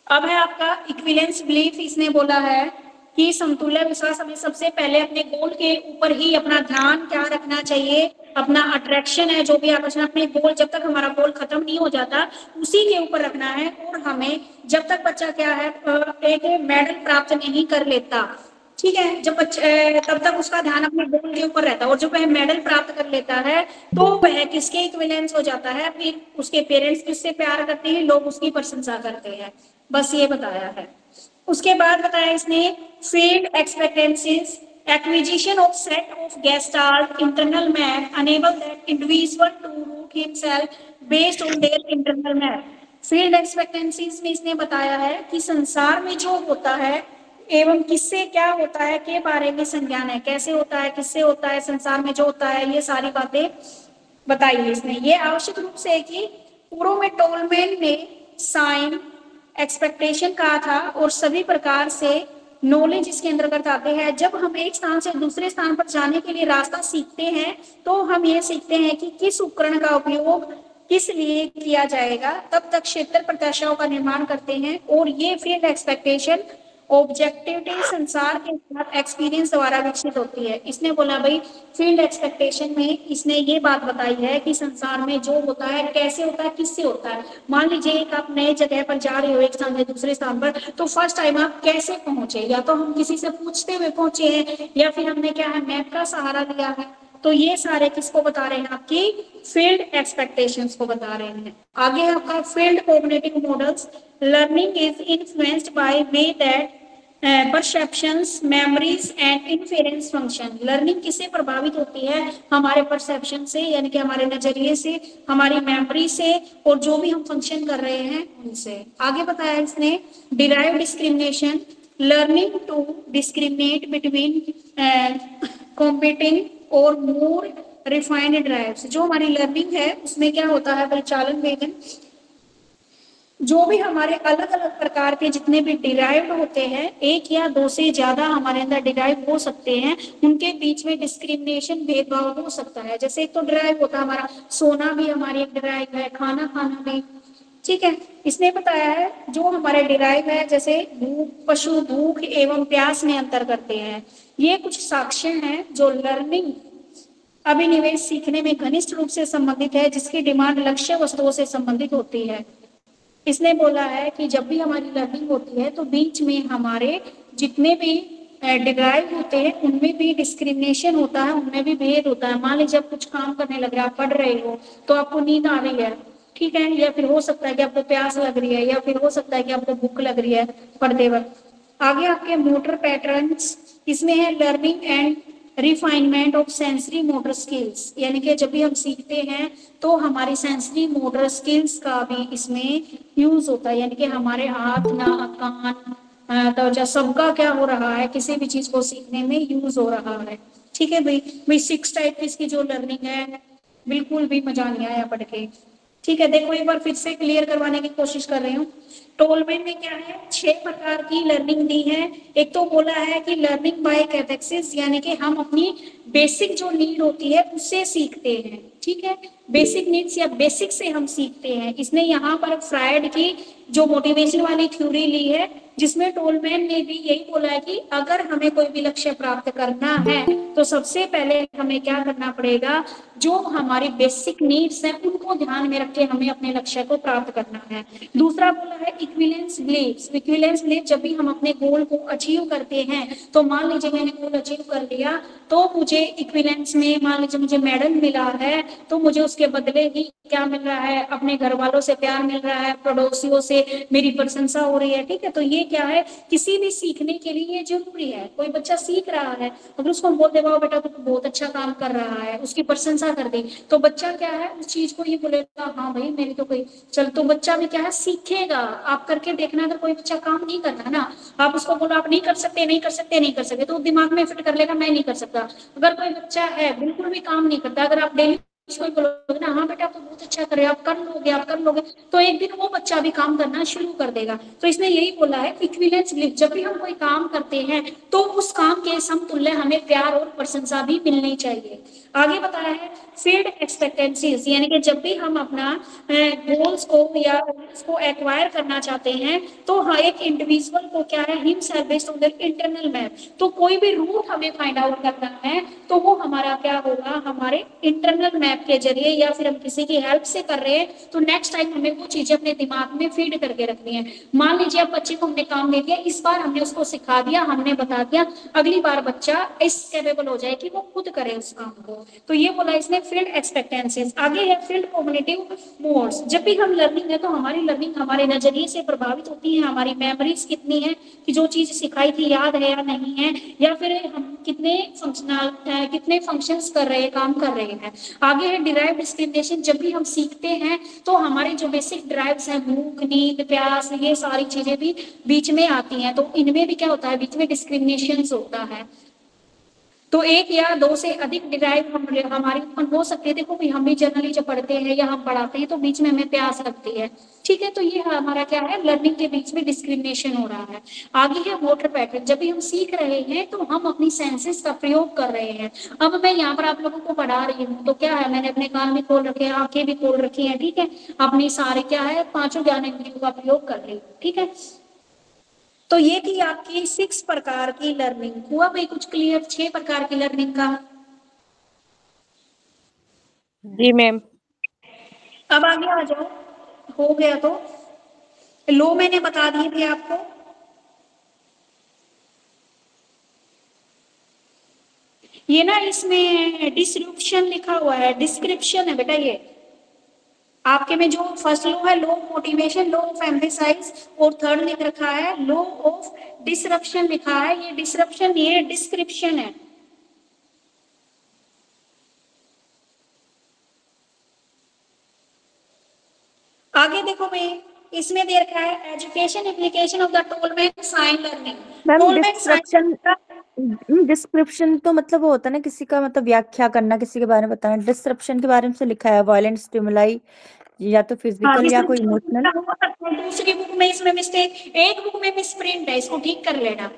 अब है आपका इक्विवेलेंस बिलीफ। इसने बोला है कि समतुल्य विश्वास हमें सबसे पहले अपने गोल के ऊपर ही अपना ध्यान क्या रखना चाहिए, अपना अट्रैक्शन है, जो भी आकर्षण, अपने गोल जब तक हमारा गोल खत्म नहीं हो जाता उसी के ऊपर रखना है। और हमें जब तक बच्चा क्या है एक मेडल प्राप्त नहीं कर लेता, ठीक है, जब तब तक उसका ध्यान अपने गोल के ऊपर रहता है। और जब वह मेडल प्राप्त कर लेता है तो वह किसके इक्विवेलेंस हो जाता है, फिर उसके पेरेंट्स किससे प्यार करते हैं, लोग उसकी प्रशंसा करते हैं। बस ये बताया है। उसके बाद बताया इसने field expectancies, acquisition of set of gestalt internal map enable that individual to route himself based on their internal map. Field expectancies में इसने बताया है कि संसार में जो होता है एवं किससे क्या होता है के बारे में संज्ञान है, कैसे होता है, किससे होता है, संसार में जो होता है, ये सारी बातें बताई है इसने। ये आवश्यक रूप से कि पूर्व में टोलमैन ने साइन एक्सपेक्टेशन कहा था और सभी प्रकार से नॉलेज इसके अंतर्गत आते हैं। जब हम एक स्थान से दूसरे स्थान पर जाने के लिए रास्ता सीखते हैं तो हम ये सीखते हैं कि किस उपकरण का उपयोग किस लिए किया जाएगा, तब तक क्षेत्र प्रत्याशाओं का निर्माण करते हैं। और ये फील्ड एक्सपेक्टेशन ऑब्जेक्टिविटी संसार के साथ एक्सपीरियंस द्वारा विकसित होती है। इसने बोला भाई फील्ड एक्सपेक्टेशन में इसने ये बात बताई है कि संसार में जो होता है कैसे होता है, किससे होता है। मान लीजिए एक आप नए जगह पर जा रहे हो, एक स्थान से दूसरे स्थान पर, तो फर्स्ट टाइम आप कैसे पहुंचे, या तो हम किसी से पूछते हुए पहुंचे हैं या फिर हमने क्या है मैप का सहारा लिया है, तो ये सारे किसको बता रहे हैं, आपकी फील्ड एक्सपेक्टेशंस को बता रहे हैं। आगे आपका field cognitive models, learning is influenced by way that perceptions, memories and inference function. Learning किससे प्रभावित होती है, हमारे परसेप्शन से, यानी कि हमारे नजरिए से, हमारी मेमोरी से, और जो भी हम फंक्शन कर रहे हैं उनसे। आगे बताया इसने derive discrimination, learning to discriminate between competing और मोर रिफाइंड ड्राइव्स। जो हमारी लर्निंग है उसमें क्या होता है, परिचालन वेगन, जो भी हमारे अलग अलग प्रकार के जितने भी डिराइव्ड होते हैं, एक या दो से ज्यादा हमारे अंदर डिराइव हो सकते हैं, उनके बीच में डिस्क्रिमिनेशन, भेदभाव हो सकता है। जैसे एक तो डिराइव होता है हमारा सोना भी हमारी एक डिराइव है, खाना खाना भी, ठीक है। इसने बताया है जो हमारे डिराइव है, जैसे भूख, पशु भूख एवं प्यास में अंतर करते हैं। ये कुछ साक्ष्य हैं जो लर्निंग अभिनिवेश सीखने में घनिष्ठ रूप से संबंधित है, जिसकी डिमांड लक्ष्य वस्तुओं से संबंधित होती है। इसने बोला है कि जब भी हमारी लर्निंग होती है तो बीच में हमारे जितने भी डिराइव होते हैं उनमें भी डिस्क्रिमिनेशन होता है, उनमें भी भेद होता है। मान लीजिए आप कुछ काम करने लग रहे हैं, आप पढ़ रहे हो तो आपको नींद आ रही है, ठीक है, या फिर हो सकता है कि आपको प्यास लग रही है, या फिर हो सकता है कि आपको भूख लग रही है पढ़ते वक्त। आगे आपके मोटर पैटर्न्स, इसमें है learning and refinement of sensory motor skills, यानी कि जब भी हम सीखते हैं तो हमारी सेंसरी मोटर स्किल्स का भी इसमें यूज होता है, यानी कि हमारे हाथ, नाक, कान, त्वचा, सबका क्या हो रहा है, किसी भी चीज को सीखने में यूज हो रहा है। ठीक है भाई 6 टाइप की इसकी जो लर्निंग है, बिल्कुल भी मजा नहीं आया पढ़ के। ठीक है, देखो एक बार फिर से क्लियर करवाने की कोशिश कर रही हूँ। टोलमैन ने क्या है 6 प्रकार की लर्निंग दी है। एक तो बोला है कि लर्निंग बाय कैथेक्सिस, यानी कि हम अपनी बेसिक जो नीड होती है उससे सीखते हैं। ठीक है, बेसिक नीड्स या बेसिक से हम सीखते हैं। इसने यहाँ पर फ्रायड की जो मोटिवेशन वाली थ्योरी ली है, जिसमें टोलमैन ने भी यही बोला है कि अगर हमें कोई भी लक्ष्य प्राप्त करना है तो सबसे पहले हमें क्या करना पड़ेगा, जो हमारी बेसिक नीड्स हैं उनको ध्यान में रख के हमें अपने लक्ष्य को प्राप्त करना है। दूसरा बोला है इक्विवेलेंस बिलीव्स। इक्विवेलेंस बिलीव, जब भी हम अपने गोल को अचीव करते हैं, तो मान लीजिए मैंने गोल अचीव कर लिया तो मुझे इक्विवेलेंस में, मान लीजिए मुझे मेडल मिला है तो मुझे उसके बदले ही क्या मिल रहा है, अपने घर वालों से प्यार मिल रहा है, पड़ोसियों से मेरी प्रशंसा हो रही है। ठीक है, तो ये क्या है, किसी भी सीखने के लिए ये जरूरी है। कोई बच्चा सीख रहा है, अगर उसको बोल दे वाह बेटा तू बहुत अच्छा काम कर रहा है, उसकी प्रशंसा कर दे, तो बच्चा क्या है उस चीज को ये बोलेगा हाँ भाई मेरी तो कोई चल, तो बच्चा भी क्या है सीखेगा। आप करके देखना, अगर कोई बच्चा काम नहीं करता ना, आप उसको बोलो आप नहीं कर सकते नहीं कर सकते नहीं कर सकते, तो दिमाग में फिट कर लेगा मैं नहीं कर सकता। अगर कोई बच्चा है बिल्कुल भी काम नहीं करता, अगर आप डेली उसको बोलोगे ना हाँ बेटा आप तो बहुत अच्छा कर रहे हो, आप कर लोगे, तो एक दिन वो बच्चा भी काम करना शुरू कर देगा। तो इसने यही बोला है इक्विवेलेंस बिलीफ, जब भी हम कोई काम करते हैं तो उस काम के समतुल्य हमें प्यार और प्रशंसा भी मिलनी चाहिए। आगे बताया है फील्ड एक्सपेक्टेंसीज, यानी कि जब भी हम अपना गोल्स को या उसको एक्वायर करना चाहते हैं तो हाँ एक इंडिविजुअल को क्या है himself based on their internal map, तो कोई भी रूट हमें फाइंड आउट करना है तो वो हमारा क्या होगा, हमारे इंटरनल मैप के जरिए, या फिर हम किसी की हेल्प से कर रहे हैं तो नेक्स्ट टाइम हमें वो चीजें अपने दिमाग में फीड करके रखनी है। मान लीजिए आप बच्चे को हमने काम दे दिया, इस बार हमने उसको सिखा दिया, हमने बता दिया, अगली बार बच्चा इस कैपेबल हो जाए कि वो खुद करे उस काम को। तो ये बोला इसने फील्ड एक्सपेक्टेंसीज। आगे है फील्ड कॉग्निटिव मोड्स। जब भी हम लर्निंग है तो हमारी लर्निंग हमारे नजरिए से प्रभावित होती है, हमारी मेमोरीज कितनी है कि जो चीज सिखाई थी याद है या नहीं है, या फिर हम कितने फंक्शंस कर रहे हैं, काम कर रहे हैं। आगे है डिराइव डिस्क्रिमिनेशन। जब भी हम सीखते हैं तो हमारे जो बेसिक ड्राइव्स हैं, भूख, नींद, प्यास, ये सारी चीजें भी बीच में आती हैं, तो इनमें भी क्या होता है, बीच में डिस्क्रिमिनेशन होता है। तो एक या दो से अधिक डिराइव हमारी उत्पन्न हो सकती है। देखो भाई हम भी जनरली जब पढ़ते हैं या हम पढ़ाते हैं तो बीच में हमें प्यास लगती है, ठीक है, तो ये हमारा क्या है, लर्निंग के बीच में डिस्क्रिमिनेशन हो रहा है। आगे है मोटर पैटर्न। जब भी हम सीख रहे हैं तो हम अपनी सेंसेस का प्रयोग कर रहे हैं। अब मैं यहाँ पर आप लोगों को पढ़ा रही हूँ तो क्या है, मैंने अपने कान भी खोल रखे हैं, आंखें भी खोल रखी है, ठीक है, अपनी सारे क्या है 5 ज्ञानेंद्रियों का प्रयोग कर रही हूँ, ठीक है। तो ये थी आपकी 6 प्रकार की लर्निंग। हुआ भाई कुछ क्लियर 6 प्रकार की लर्निंग का? जी मैम। अब आगे आ जाओ, हो गया तो लो मैंने बता दिए थे आपको। ये ना इसमें डिस्क्रिप्शन लिखा हुआ है, डिस्क्रिप्शन है बेटा ये। आपके में जो फर्स्ट लो है law motivation, law of emphasis, और थर्ड लिख रखा है लो ऑफ डिसरप्शन लिखा है। ये डिसरप्शन, ये डिस्क्रिप्शन है। आगे देखो भाई, इसमें दे रखा है education application of the Tolman sign learning. Ma'am Tolman description, description तो मतलब वो होता है ना किसी का मतलब व्याख्या करना, किसी के बारे में बताना। डिस्क्रिप्शन के बारे में से लिखा है वायलेंट स्टिमुलाई या तो फिजिकल या कोई इमोशनल। दूसरी बुक में इसमें मिस्टेक, एक बुक में मिसप्रिंट है, इसको ठीक कर लेना।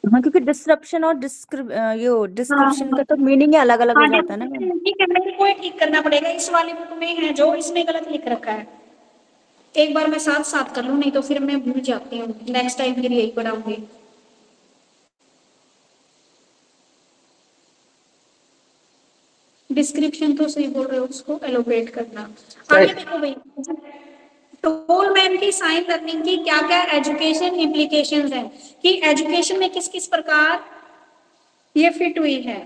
हाँ क्योंकि डिस्क्रिप्शन और डिस्क्रिप्शन का तो मीनिंग अलग अलग हो जाता है ना। ठीक है, मेरे को ठीक करना पड़ेगा। इस वाली बुक में है जो, इसमें गलत लिख रखा है। एक बार मैं साथ साथ कर लूं, नहीं तो फिर मैं भूल जाती हूँ। नेक्स्ट टाइम फिर यही पढ़ाऊंगी। डिस्क्रिप्शन तो सही बोल रहे हो, उसको एलोकेट करना। आगे देखो भाई, टोलमैन की साइन लर्निंग की क्या क्या एजुकेशन इम्प्लीकेशंस हैं, कि एजुकेशन में किस किस प्रकार ये फिट हुई है।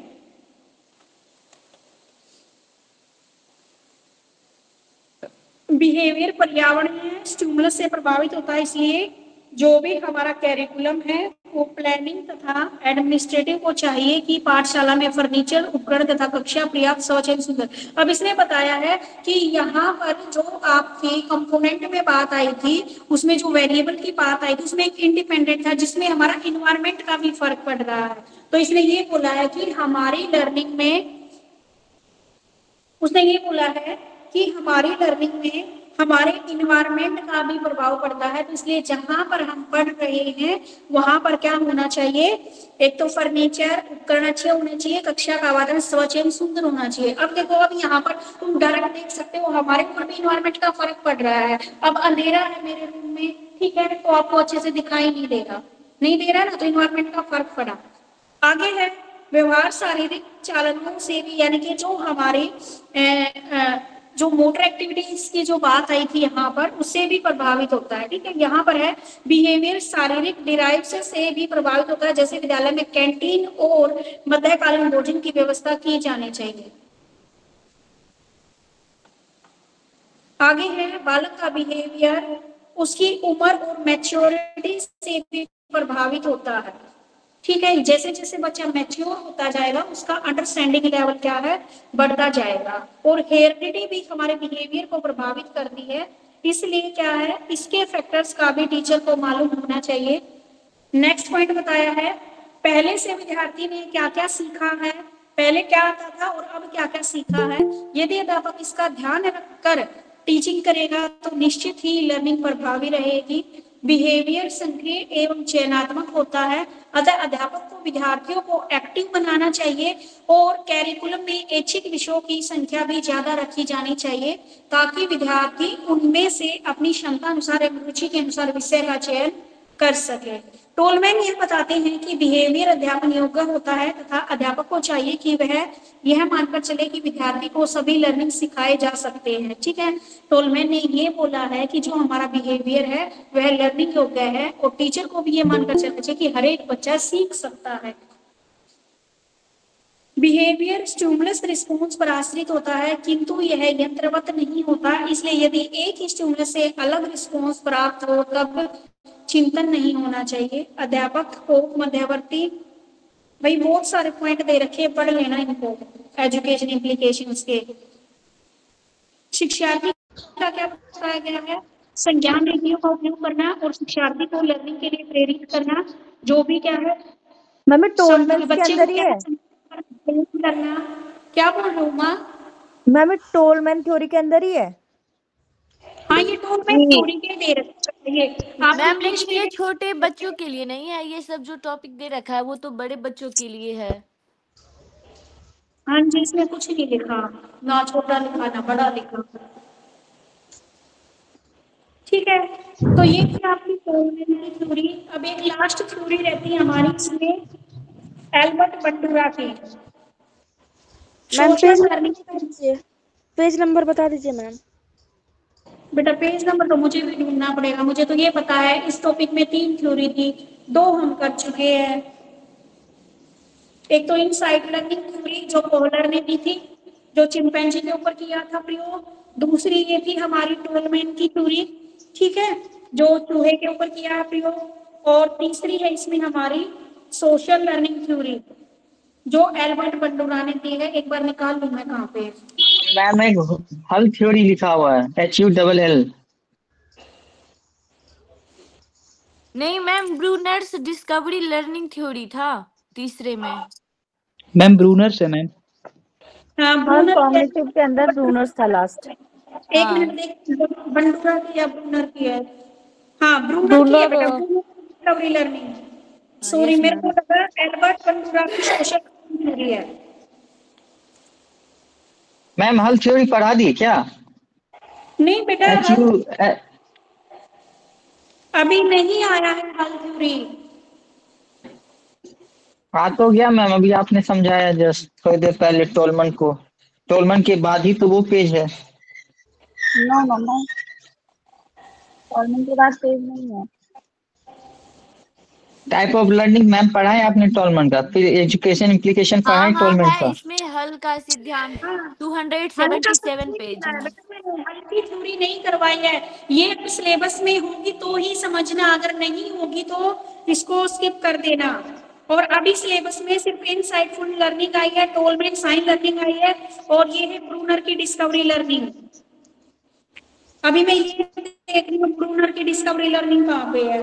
बिहेवियर पर्यावरणीय स्टिमुलस से प्रभावित होता है, इसलिए जो भी हमारा कैरिकुलम है वो प्लानिंग तथा एडमिनिस्ट्रेटिव को चाहिए कि पाठशाला में फर्नीचर, उपकरण तथा कक्षा पर्याप्त स्वच्छ एवं सुंदर। अब इसने बताया है कि यहाँ पर जो आपके कंपोनेंट में बात आई थी, उसमें जो वेरिएबल की बात आई थी, उसमें एक इंडिपेंडेंट था जिसमें हमारा इन्वायरमेंट का भी फर्क पड़ रहा है। तो इसने ये बोला है कि हमारी लर्निंग में, उसने ये बोला है कि हमारी लर्निंग में हमारे इन्वायरमेंट का भी प्रभाव पड़ता है। तो इसलिए जहां पर हम पढ़ रहे हैं वहां पर क्या होना चाहिए, एक तो फर्नीचर, उपकरण अच्छे होने चाहिए, कक्षा का वातावरण स्वच्छ एवं सुंदर होना चाहिए। अब देखो, अब यहाँ पर तुम डायरेक्ट देख सकते हो हमारे ऊपर भी इन्वायरमेंट का फर्क पड़ रहा है। अब अंधेरा है मेरे रूम में, ठीक है, तो आपको अच्छे से दिखाई नहीं देगा, नहीं दे रहा ना, तो इन्वायरमेंट का फर्क पड़ा। आगे है व्यवहार शारीरिक चालनों से भी, यानी कि जो हमारे जो मोटर एक्टिविटीज की जो बात आई थी यहाँ पर, उससे भी प्रभावित होता है। ठीक है, यहाँ पर है बिहेवियर शारीरिक डिराइव से भी प्रभावित होता है। जैसे विद्यालय में कैंटीन और मध्यकालीन भोजन की व्यवस्था की जानी चाहिए। आगे है बालक का बिहेवियर उसकी उम्र और मैच्योरिटी से भी प्रभावित होता है। ठीक है, जैसे जैसे बच्चा मैच्योर होता जाएगा उसका अंडरस्टैंडिंग लेवल क्या है, बढ़ता जाएगा। और हेरिडिटी भी हमारे बिहेवियर को प्रभावित करती है, इसलिए क्या है, इसके फैक्टर्स का भी टीचर को मालूम होना चाहिए। नेक्स्ट पॉइंट बताया है पहले से विद्यार्थी ने क्या क्या सीखा है, पहले क्या आता था और अब क्या क्या सीखा है। यदि अध्यापक इसका ध्यान रखकर टीचिंग करेगा तो निश्चित ही लर्निंग प्रभावी रहेगी। बिहेवियर सक्रिय एवं चयनात्मक होता है, अतः अध्यापक को विद्यार्थियों को एक्टिव बनाना चाहिए और कैरिकुलम में ऐच्छिक विषयों की संख्या भी ज्यादा रखी जानी चाहिए ताकि विद्यार्थी उनमें से अपनी क्षमता अनुसार एवं रुचि के अनुसार विषय का चयन कर सके। टोलमैन यह बताते हैं कि बिहेवियर अध्यापन योग्य होता है तथा अध्यापक को चाहिए कि वह यह मानकर चले कि विद्यार्थी को सभी लर्निंग सिखाए जा सकते हैं। ठीक है, टोलमैन ने ये बोला है कि जो हमारा बिहेवियर है वह लर्निंग योग्य है और टीचर को भी ये मानकर चलना चाहिए कि हर एक बच्चा सीख सकता है। बिहेवियर स्टिमुलस रिस्पॉन्स पर आश्रित होता है किंतु यह यंत्रवत नहीं होता, इसलिए यदि एक ही स्टिमुलस से अलग रिस्पॉन्स प्राप्त हो तब चिंतन नहीं होना चाहिए। अध्यापक को मध्यवर्ती, भाई बहुत सारे पॉइंट दे रखे, पढ़ लेना इनको, एजुकेशन इम्प्लीकेशंस के। शिक्षार्थी का क्या बताया गया है, संज्ञान रीतियों का उपयोग करना और शिक्षार्थी को लर्निंग के लिए प्रेरित करना। जो भी क्या है मैम टोलमैन के अंदर ही है, करना। क्या बोल रहा हूँ माँ? मैम टोलमैन थ्योरी के अंदर ही है। हाँ, ये टोलमैन थ्योरी के दे रखा है मैम, लेकिन ये छोटे बच्चों के लिए नहीं है। ये सब जो टॉपिक दे रखा है वो तो बड़े बच्चों के लिए है। हाँ जी, इसमें कुछ नहीं लिखा, ना छोटा लिखा ना बड़ा लिखा। ठीक है, तो ये थी आपकी टोलमैन की थ्योरी। अब एक लास्ट थ्योरी रहती है हमारी इसमें, एल्बर्ट बंडूरा की। मैम पेज नंबर बता दीजिए मैम। बेटा पेज नंबर तो मुझे भी ढूंढना पड़ेगा, मुझे तो ये पता है इस टॉपिक में 3 थ्योरी थी, 2 हम कर चुके हैं। एक तो इनसाइड लर्निंग थ्योरी जो कोहलर ने दी थी, जो चिंपैंजी के ऊपर किया था प्रयोग। दूसरी ये थी हमारी टोलमैन की थ्योरी, ठीक है, जो चूहे के ऊपर किया है प्रयोग। और तीसरी है इसमें हमारी सोशल लर्निंग थ्योरी, जो एल्बर्ट बंडूरा ने दी है। एक बार निकाल लूं मैं कहाँ पे है। मैम एक हल थ्योरी लिखा हुआ है, HULL। नहीं ma'am, Brunner's discovery learning theory था तीसरे में। मैम ब्रूनर्स है मैम। हाँ, हाँ, ब्रूनर कॉग्निटिव के अंदर ब्रूनर्स था लास्ट। एक हाँ मिनट देख, बंडूरा की या ब्रूनर की है? हाँ, ब्रूनर की है ब्रूनर बेटा, डिस्कवरी लर्निंग। सॉरी, यस मेरे को मैम। लगा एल्बर्ट बंडूरा की सोशल थ्योरी है। मैम हल थ्योरी पढ़ा दी क्या? नहीं बेटा, एच यू अभी नहीं आया है हल थ्योरी। आ तो गया मैम, अभी आपने समझाया जस्ट थोड़ी देर पहले टोलमन को। टोलमन के बाद ही तो वो पेज है। नो मम्मा, टोलमन के बाद पेज नहीं है। टाइप ऑफ लर्निंग मैम पढ़ा है आपने टोलमन का, फिर एजुकेशन इम्प्लीकेशन पढ़ा हाँ है हाँ टोलमन है, का। इसमें हल का सिद्धांत हाँ, हल का कुछ 277 नहीं पेज किया है में। बेटा, मैंने हल की थ्योरी नहीं करवाई है। ये सिलेबस में होगी तो ही समझना, अगर नहीं होगी तो इसको स्किप कर देना। और अभी सिलेबस में सिर्फ इनसाइटफुल लर्निंग आई है, टोलमैन साइन लर्निंग आई है, और ये है ब्रूनर की डिस्कवरी लर्निंग। अभी मैं ये देख रही हूँ ब्रूनर की डिस्कवरी लर्निंग कहाँ पे है।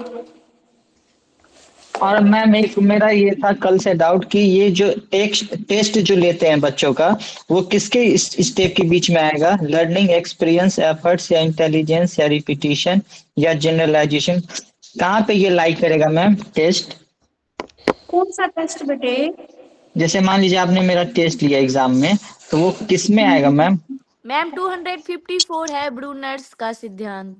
और मैम एक मेरा ये था कल से डाउट कि ये जो टेस्ट जो लेते हैं बच्चों का, वो किसके स्टेप के बीच में आएगा? लर्निंग एक्सपीरियंस, एफर्ट्स, या इंटेलिजेंस, या रिपीटिशन, या जनरलाइजेशन? कहाँ पे ये लाई करेगा मैम टेस्ट? कौन सा टेस्ट बेटे? जैसे मान लीजिए आपने मेरा टेस्ट लिया एग्जाम में, तो वो किस में आएगा मैम? मैम 254 है ब्रूनर्स का सिद्धांत।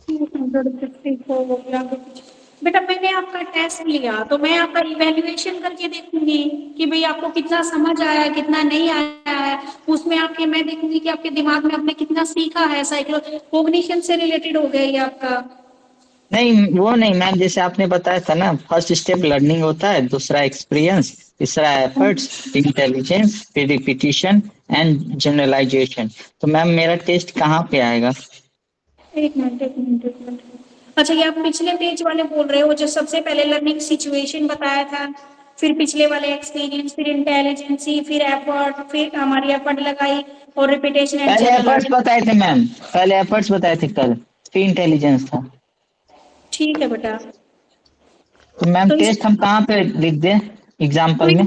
254 हो गया कुछ। बेटा मैंने आपका टेस्ट लिया तो मैं आपका इवेल्युएशन करके देखूंगी कि भाई आपको कितना समझ आया है, कितना नहीं आया है। उसमें आपके मैं देखूंगी कि आपके दिमाग में आपने कितना सीखा है। साइक्लो कॉग्निशन से रिलेटेड हो गया ये आपका। नहीं वो नहीं मैम, जैसे आपने बताया था ना, फर्स्ट स्टेप लर्निंग होता है, दूसरा एक्सपीरियंस, तीसरा एफर्ट्स, इंटेलिजेंस, फिर रिपीटिशन एंड जनरलाइजेशन। तो मैम मेरा टेस्ट कहाँ पे आएगा? एक मिनट एक मिनट एक मिनट। अच्छा, ये आप पिछले पेज वाले बोल रहे हो, जो सबसे पहले लर्निंग सिचुएशन बताया था, फिर पिछले वाले एक्सपीरियंस, फिर इंटेलिजेंसी, फिर एफर्ट, फिर हमारी एफर्ट लगाई, और रिपीटेशन एंड पहले एफर्ट्स जनरलाइजेशन। बताए थे मैम, पहले एफर्ट्स बताए थे कल, फिर इंटेलिजेंस था। ठीक है बेटा। तो मैम तो इस टेस्ट हम कहाँ पे लिख दें एग्जाम्पल में?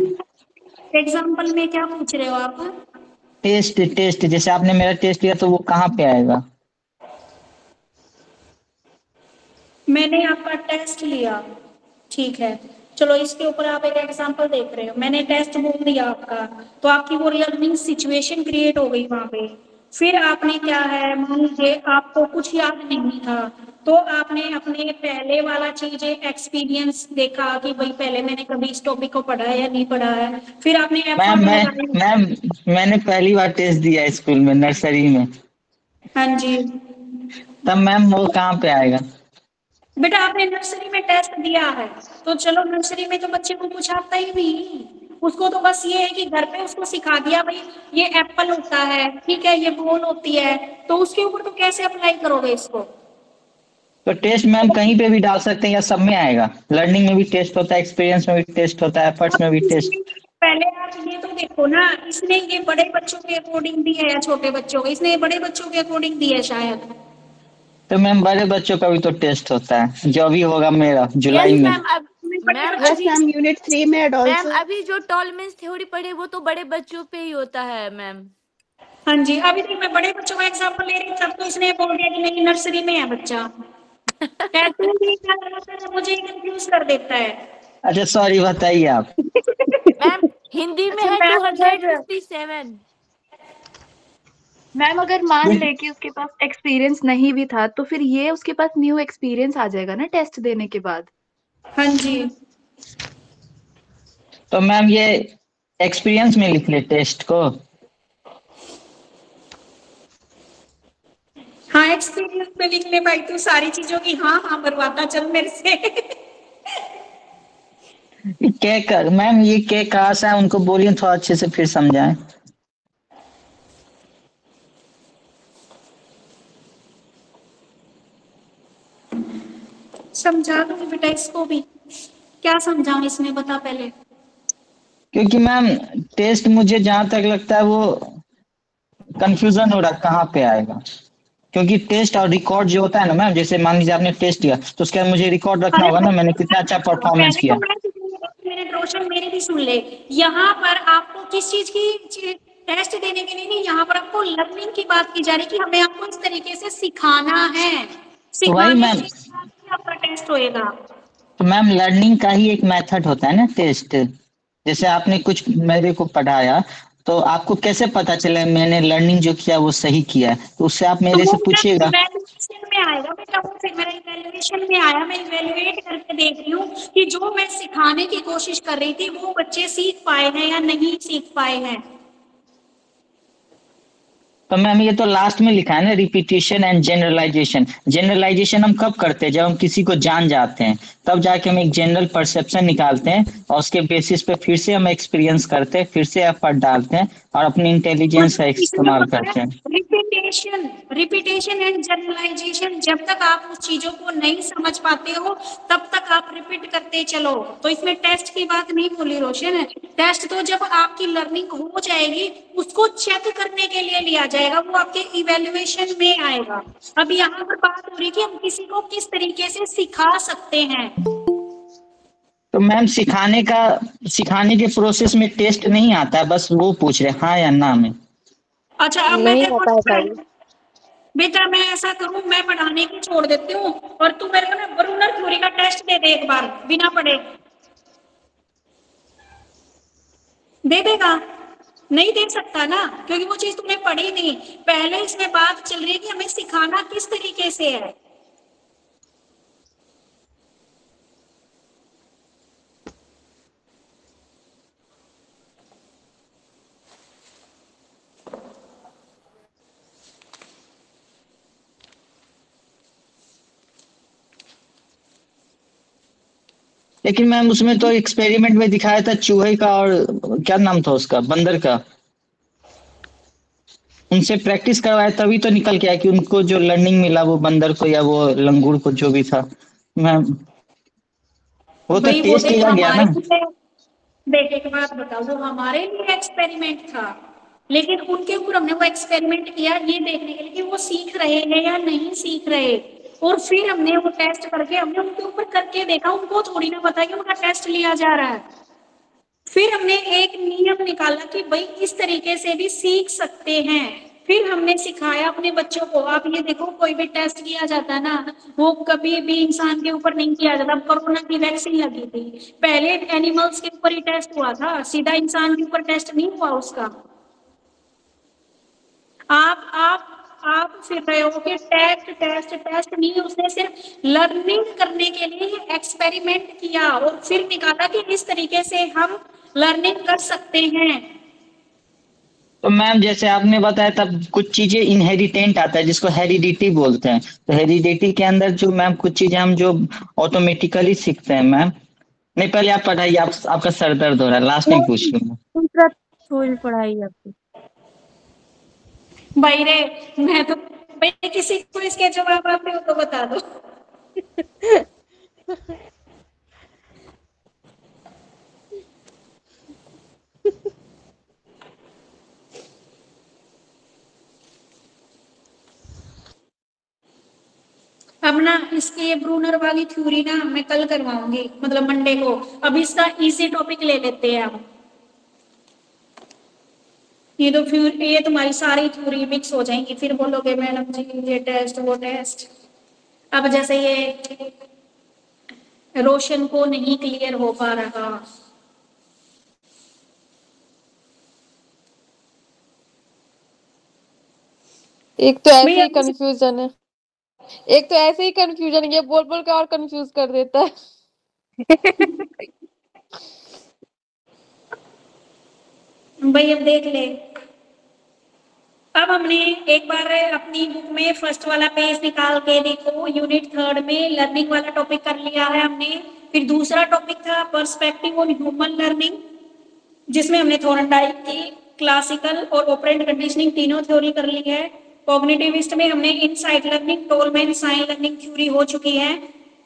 एग्जाम्पल में क्या पूछ रहे हो आप? टेस्ट टेस्ट जैसे आपने मेरा टेस्ट लिया तो वो कहाँ पे आएगा? मैंने आपका टेस्ट लिया, ठीक है, चलो इसके ऊपर आप एक एग्जांपल देख रहे हो। मैंने टेस्ट बोल दिया आपका, तो आपकी वो लर्निंग सिचुएशन क्रिएट हो गई वहां पे। फिर आपने क्या है, मान लीजिए आपको कुछ याद नहीं था, तो आपने अपने पहले वाला चीज एक्सपीरियंस देखा कि भाई पहले मैंने कभी इस टॉपिक को पढ़ा है या नहीं पढ़ा है। फिर आपने मैम एफर्ट मैं लगाई। मैम मैंने पहली बार टेस्ट दिया स्कूल में, नर्सरी में। हाँ जी तब मैम वो कहाँ पे आएगा? बेटा, आपने नर्सरी में टेस्ट दिया है, तो चलो नर्सरी में तो बच्चे को कुछ आता ही नहीं। उसको तो बस ये है कि घर पे उसको सिखा दिया भाई ये एप्पल होता है, ठीक है, ये बॉल होती है, तो उसके ऊपर तो कैसे अप्लाई करोगे इसको? तो टेस्ट मैम कहीं पे भी डाल सकते हैं या सब में आएगा? लर्निंग में भी टेस्ट होता है, एक्सपीरियंस में भी टेस्ट होता है, एफर्ट्स में भी टेस्ट। पहले आप ये तो देखो ना, इसने ये बड़े बच्चों के अकॉर्डिंग दी है या छोटे बच्चों के? इसने ये बड़े बच्चों के अकॉर्डिंग दी है शायद। तो मैम बड़े बच्चों का भी तो टेस्ट होता है, जो भी होगा मेरा जुलाई यस में। मैम। अब मैम बच्चों अभी की यूनिट 3 में एंड मैम आल्सो अभी जो टॉलमेंस थ्योरी पढ़े वो तो बड़े बच्चों पे ही होता है मैम। हाँ जी, अभी तक मैं बड़े बच्चों का एग्जाम्पल ले रही हूँ, तब तो इसने बोल दिया कि नहीं नर्सरी में है बच्चा। ऐसे ही क्या करता है, मुझे कंफ्यूज कर देता है। अच्छा सॉरी, बताइए आप। मैम हिंदी में अच्छा है मैम, अगर 257। मैम अगर मान ले कि उसके पास एक्सपीरियंस नहीं भी था, तो फिर ये उसके पास न्यू एक्सपीरियंस आ जाएगा ना टेस्ट देने के बाद। हाँ जी, तो मैम ये एक्सपीरियंस में लिख ले टेस्ट को। हाँ एक्सपीरियंस में लिख ले भाई, तू सारी चीजों की हाँ हाँ बर्बादा चल मेरे से। के कर मैम, ये के कहाँ से है, उनको बोलिए थोड़ा अच्छे से फिर समझाएं। समझा दूंगी बेटा इसको भी। क्या समझाऊं इसमें, बता पहले। क्योंकि मैम टेस्ट मुझे जहां तक लगता है वो कंफ्यूजन हो रहा है कहाँ पे आएगा। क्योंकि टेस्ट और रिकॉर्ड जो होता है ना मैम, जैसे मान लीजिए आपने टेस्ट दिया तो उसके बाद मुझे रिकॉर्ड रखना अरे होगा ना, मैंने कितना अच्छा परफॉर्मेंस पहले तो किया। मेरे रोशन मेरी भी सुन ले। यहाँ पर आपको किस चीज की टेस्ट देने के लिए नहीं, यहाँ पर आपको लर्निंग की बात की जा रही है कि हमें आपको इस तरीके से सिखाना है। तो वही सिखाने मैम, के बाद ही आपका टेस्ट होएगा। तो मैम लर्निंग का ही एक मेथड होता है ना टेस्ट। जैसे आपने कुछ मेरे को पढ़ाया तो आपको कैसे पता चले मैंने लर्निंग जो किया वो सही किया है, तो उससे आप तो मेरे वो से मेरा पूछिएगा। इवैल्यूएशन में आएगा बेटा, वो फिर मेरा इवैल्यूएशन में आया, मैं इवैल्यूएट करके देख रही हूँ कि जो मैं सिखाने की कोशिश कर रही थी वो बच्चे सीख पाए हैं या नहीं सीख पाए हैं। तो मैम ये तो लास्ट में लिखा है ना, रिपीटिशन एंड जनरलाइजेशन। जनरलाइजेशन हम कब करते हैं, जब हम किसी को जान जाते हैं, तब जाके हम एक जनरल परसेप्शन निकालते हैं और उसके बेसिस पे फिर से हम एक्सपीरियंस करते हैं, फिर से एफर्ट डालते हैं और अपनी इंटेलिजेंस का इसमें इस्तेमाल होता है करते हैं। Repetition, repetition and generalization. जब तक आप उस चीजों को नहीं समझ पाते हो तब तक आप रिपीट करते चलो। तो इसमें टेस्ट की बात नहीं बोली रोशन है। टेस्ट तो जब आपकी लर्निंग हो जाएगी उसको चेक करने के लिए लिया जाएगा, वो आपके इवेल्युएशन में आएगा। अब यहाँ पर बात हो रही है कि हम किसी को किस तरीके से सिखा सकते हैं। तो मैम सिखाने के प्रोसेस में टेस्ट नहीं आता है, बस वो पूछ रहे हैं हाँ या ना में। अच्छा अब मैं नहीं तेरे आता है भाई। को बेटा मैं ऐसा करूं, मैं पढ़ाने की छोड़ देती हूँ और तू मेरे को ना ब्रूनर थ्योरी का टेस्ट दे दे एक बार बिना पढ़े। दे देगा? नहीं दे सकता ना, क्योंकि वो चीज तुमने पढ़ी नहीं। पहले इसमें बात चल रही है कि हमें सिखाना किस तरीके से है। लेकिन मैम उसमें तो एक्सपेरिमेंट में दिखाया था चूहे का और क्या नाम था उसका, बंदर का। उनसे प्रैक्टिस करवाया तभी तो निकल के आया कि उनको जो लर्निंग मिला वो बंदर को या वो लंगूर को जो भी था मैम, वो तो भाई वो टेस्ट देख किया गया हमारे ना। लिए, देख एक बात बताओ, वो हमारे लिए एक्सपेरिमेंट था लेकिन उनके ऊपर हमने वो एक्सपेरिमेंट किया ये देखने के लिए कि वो सीख रहे हैं या नहीं सीख रहे। और फिर हमने वो टेस्ट करके हमने उनके ऊपर करके देखा, उनको थोड़ी ना पता कि उनका टेस्ट लिया जा रहा है। फिर हमने एक नियम निकाला कि भाई इस तरीके से भी सीख सकते हैं। फिर हमने सिखाया अपने बच्चों को। आप ये देखो कोई भी टेस्ट किया जाता है ना, वो कभी भी इंसान के ऊपर नहीं किया जाता। कोरोना की वैक्सीन लगी थी, पहले एनिमल्स के ऊपर ही टेस्ट हुआ था, सीधा इंसान के ऊपर टेस्ट नहीं हुआ उसका। आप फिर रहे हो कि टेस्ट टेस्ट टेस्ट नहीं, उसने सिर्फ लर्निंग करने के लिए एक्सपेरिमेंट किया और फिर निकाला कि इस तरीके से हम लर्निंग कर सकते हैं। तो मैम जैसे आपने बताया तब कुछ चीजें इनहेरिटेंट आता है जिसको हेरिडिटी बोलते हैं, तो हेरिडिटी के अंदर जो मैम कुछ चीजें हम जो ऑटोमेटिकली सीखते हैं मैम। नहीं पहले आप पढ़ाइए, आपका सर दर्द हो रहा है, लास्ट में पूछ लूंगा। दूसरा थोड़ी पढ़ाई आपकी। भाई रे, मैं तो भाई किसी को इसके जवाब आते हो तो बता दो। अब ना इसकी ये ब्रूनर वाली थ्योरी ना मैं कल करवाऊंगी, मतलब मंडे को। अब इसका इजी टॉपिक ले लेते हैं हम। ये तो फिर ये तुम्हारी सारी थ्योरी मिक्स हो जाएंगी, फिर बोलोगे मैडम जी ये टेस्ट वो टेस्ट। अब जैसे ये रोशन को नहीं क्लियर हो पा रहा, एक तो ऐसे भैया ही कंफ्यूजन है, एक तो ऐसे ही कंफ्यूजन है, ये बोल बोल के और कंफ्यूज कर देता है। भाई अब देख ले। अब हम आपने एक बार अपनी बुक में फर्स्ट वाला पेज निकाल के देखो, यूनिट 3 में लर्निंग वाला टॉपिक कर लिया है हमने। फिर दूसरा टॉपिक था पर्सपेक्टिव ऑन ह्यूमन लर्निंग, जिसमें हमने थॉर्नडाइक की क्लासिकल और ऑपरेंट कंडीशनिंग तीनों थ्योरी कर ली है। कॉग्निटिविस्ट में हमने insight learning, Tolman sign learning theory हो चुकी है।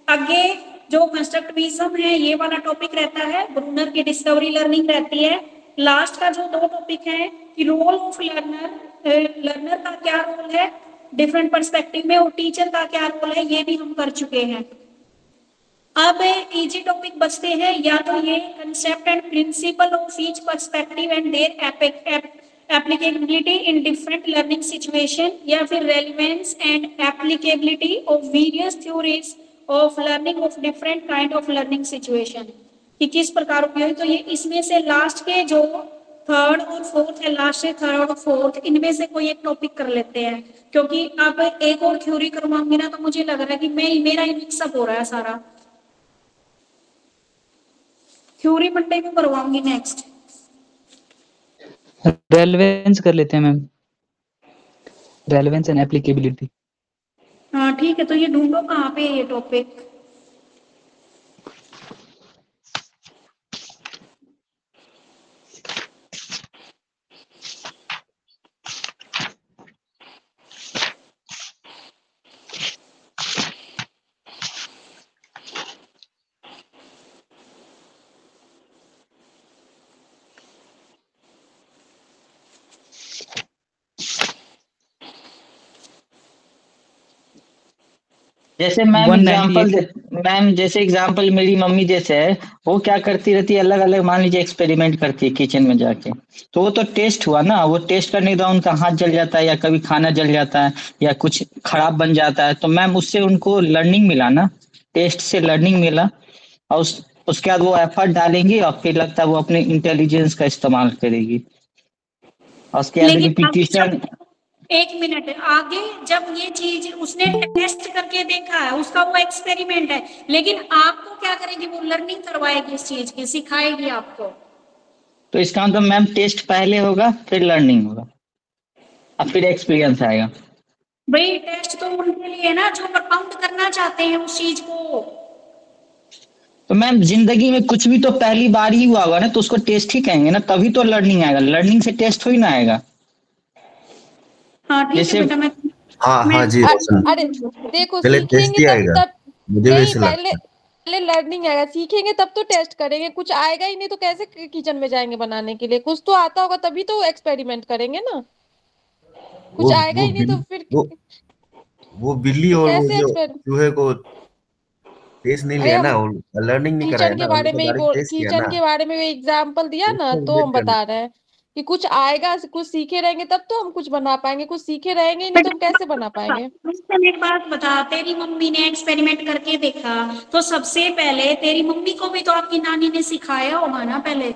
आगे जो कंस्ट्रक्टिविज्म है ये वाला टॉपिक रहता है, ब्रूनर की डिस्कवरी लर्निंग रहती है। लास्ट का जो 2 टॉपिक है कि रोल ऑफ लर्नर का क्या रोल है डिफरेंट पर्सपेक्टिव में, और टीचर का क्या रोल है, ये भी हम कर चुके हैं। अब इजी टॉपिक बचते हैं या तो ये concept and principle of each perspective and their applicability in different learning situation, या फिर relevance and applicability of various theories of learning of different kind of learning situation, कि किस प्रकार उपयोगी। तो ये इसमें से लास्ट के जो 3rd और 4th है, लास्ट से 3rd और 4th, इनमें से कोई एक टॉपिक कर लेते हैं, क्योंकि अब एक और थ्योरी करवाऊंगी ना तो मुझे लग रहा है कि मेरा ही मिक्सअप हो रहा है सारा। थ्योरी मंडे को करवाऊंगी नेक्स्ट। रेलेवेंस कर लेते हैं मैम, रेलेवेंस एंड एप्लीकेबिलिटी। हाँ ठीक है, तो ये ढूंढो कहाँ पे है ये टॉपिक। जैसे मैम 198 मैम जैसे एग्जाम्पल मेरी मम्मी जैसे है, वो क्या करती रहती है, अलग अलग मान लीजिए एक्सपेरिमेंट करती है किचन में जाके, तो वो तो टेस्ट हुआ ना, वो टेस्ट करने के बाद उनका हाथ जल जाता है या कभी खाना जल जाता है या कुछ खराब बन जाता है, तो मैम उससे उनको लर्निंग मिला ना, टेस्ट से लर्निंग मिला, और उसके बाद वो एफर्ट डालेंगी और फिर लगता है वो अपने इंटेलिजेंस का इस्तेमाल करेगी, और उसके बाद लेकिन रिपीटिशन। एक मिनट, आगे जब ये चीज उसने टेस्ट करके देखा है, उसका वो एक्सपेरिमेंट है, लेकिन आपको क्या करेगी, वो लर्निंग करवाएगी इस चीज की, सिखाएगी आपको। तो इसका मतलब मैम टेस्ट पहले होगा फिर लर्निंग होगा और फिर एक्सपीरियंस आएगा। भाई टेस्ट तो उनके लिए ना जो परफॉर्म करना चाहते हैं उस चीज को। तो मैम जिंदगी में कुछ भी तो पहली बार ही हुआ होगा ना, तो उसको टेस्ट ही कहेंगे ना, तभी तो लर्निंग आएगा, लर्निंग से टेस्ट थोड़ी ना आएगा। हाँ ठीक है जैसे बेटा, हाँ मैं जी रोशन, अरे देखो, पहले टेस्ट सीखेंगे ही तब आएगा, तब मुझे भी नहीं, ऐसा पहले लगता है। पहले लर्निंग आएगा, सीखेंगे तब तो टेस्ट करेंगे। कुछ आएगा ही नहीं तो कैसे किचन में जाएंगे बनाने के लिए? कुछ तो आता होगा तभी तो एक्सपेरिमेंट करेंगे ना। कुछ आएगा ही नहीं तो फिर वो बिल्ली और वो कैसे जो एक्सपेरिमेंट? चूहे को टेस्ट नहीं अरे लिया हम ना, लर्निंग नहीं कराया किचन के ना, बारे उनको में ही डायरेक्ट टेस्ट किया किचन ना, के बारे में एग्जाम्पल दिया ना, उसको तो हम वेट करना। बता रहे हैं कि कुछ आएगा, कुछ सीखे रहेंगे तब तो हम कुछ बना पाएंगे। कुछ सीखे रहेंगे ही नहीं तो हम कैसे बना पाएंगे? एक बात बता, तेरी मम्मी ने एक्सपेरिमेंट करके देखा, तो सबसे पहले तेरी मम्मी को भी तो आपकी नानी ने सिखाया होगा ना पहले।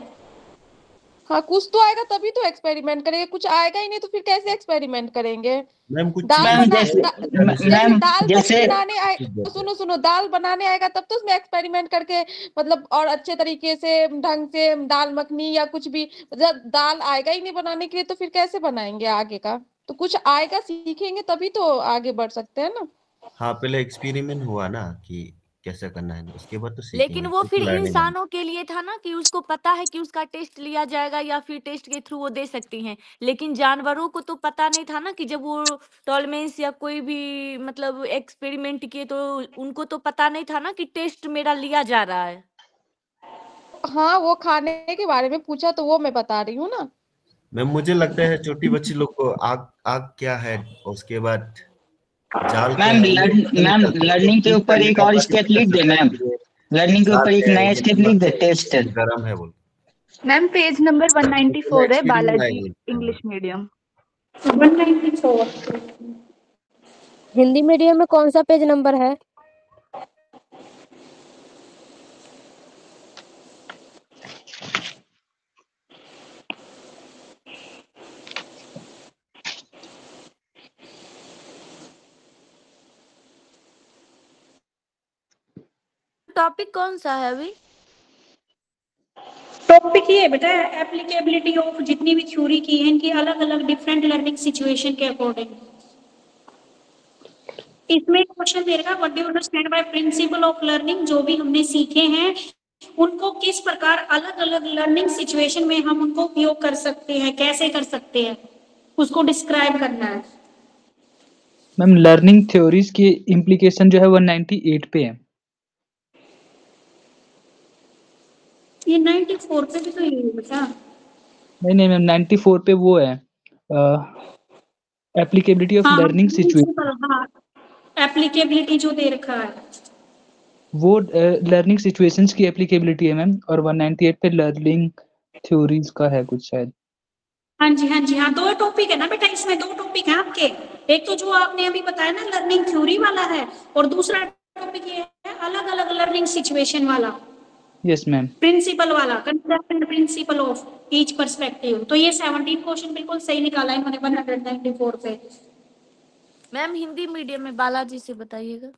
हाँ, कुछ तो आएगा तभी तो एक्सपेरिमेंट करेंगे। कुछ आएगा ही नहीं तो फिर कैसे एक्सपेरिमेंट करेंगे? मैम कुछ दाल मैम बना जैसे जैसे मैम दाल जैसे बनाने आए, सुनो सुनो, दाल बनाने आएगा तब तो उसमें एक्सपेरिमेंट करके, मतलब और अच्छे तरीके से ढंग से दाल मखनी या कुछ भी, जब दाल आएगा ही नहीं बनाने के लिए तो फिर कैसे बनाएंगे आगे का? तो कुछ आएगा, सीखेंगे तभी तो आगे बढ़ सकते हैं ना। हाँ पहले एक्सपेरिमेंट हुआ ना कि कैसे करना है, उसके बाद तो लेकिन सीखेंगे, वो फिर फिर तो लर्निंग आएगी। इंसानों के लिए था ना, कि उसको पता है कि उसका टेस्ट लिया जाएगा या फिर टेस्ट के थ्रू वो दे सकती हैं। लेकिन जानवरों को तो पता नहीं था ना, कि जब वो टॉलमेंस या कोई भी मतलब एक्सपेरिमेंट किए तो उनको तो पता नहीं था ना कि टेस्ट मेरा लिया जा रहा है। हाँ, वो खाने के बारे में पूछा तो वो मैं बता रही हूँ ना। मैम मुझे लगता है छोटी बच्ची लोग को आग आग क्या है, उसके बाद जाल क्या मैम है, ये पता नहीं मैम चलता, वो लर्निंग के हीट ऊपर करने एक का और बाद ही स्टेप पता लिख दे चलता है मैम, कि ये लर्निंग के जाल ऊपर एक है, नया ये स्टेप लिख नमक दे, है, टेस्ट। ये गरम है बोल। मैम पेज नंबर तो पहले 194 है, एक्सपेरिमेंट बालाजी आएगा। English medium. 194 हिंदी मीडियम में कौन सा पेज नंबर है? टॉपिक कौन सा है अभी? तो टॉपिक ये है बेटा, एप्लीकेबिलिटी ऑफ जितनी भी थ्योरी की है इनकी अलग अलग डिफरेंट लर्निंग सिचुएशन के अकॉर्डिंग। इसमें क्वेश्चन देगा what do you understand by principle of learning, जो भी हमने सीखे हैं उनको किस प्रकार अलग अलग लर्निंग सिचुएशन में हम उनको उपयोग कर सकते हैं, कैसे कर सकते हैं, उसको डिस्क्राइब करना है। मैम लर्निंग थ्योरीज की इम्प्लीकेशन जो है 198 पे है। ये 94 पे भी तो ये है बेटा। नहीं मैम 94 पे वो है एप्लीकेबिलिटी ऑफ लर्निंग सिचुएशन। हाँ, एप्लीकेबिलिटी जो दे रखा है वो लर्निंग सिचुएशंस की एप्लीकेबिलिटी है मैम, और 198 पे लर्निंग थ्योरीज का है कुछ शायद। हाँ जी हाँ जी हाँ, दो टॉपिक है ना बेटा, इसमें दो टॉपिक है आपके। एक तो जो आपने अभी बताया ना लर्निंग थ्योरी वाला है, और दूसरा टॉपिक ये है अलग अलग लर्निंग सिचुएशन वाला। Yes ma'am. प्रिंसिपल वाला, concept and principle of each perspective. तो ये 17 क्वेश्चन बिल्कुल सही निकाला है मैंने 194 पे। मैम हिंदी मीडियम में बालाजी से बताइएगा।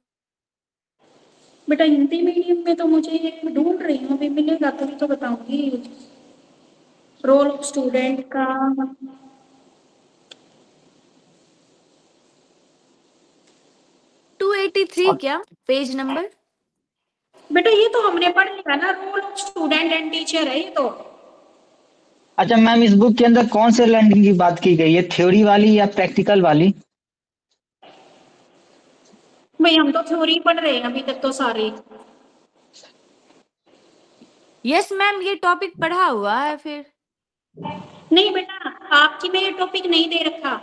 बेटा हिंदी मीडियम में तो मुझे ये ढूंढ रही हूँ, अभी मिलेगा तभी तो बताऊंगी। रोल ऑफ स्टूडेंट का 283 क्या पेज नंबर? बेटा ये तो हमने पढ़ लिया ना, role of student and teacher है ये तो। अच्छा मैम, इस बुक के अंदर कौन से लर्निंग की बात की गई है, थ्योरी वाली या प्रैक्टिकल वाली? भाई हम तो थ्योरी पढ़ रहे हैं अभी तक तो सारे। यस मैम, ये टॉपिक पढ़ा हुआ है फिर। नहीं बेटा, आपकी में ये टॉपिक नहीं दे रखा,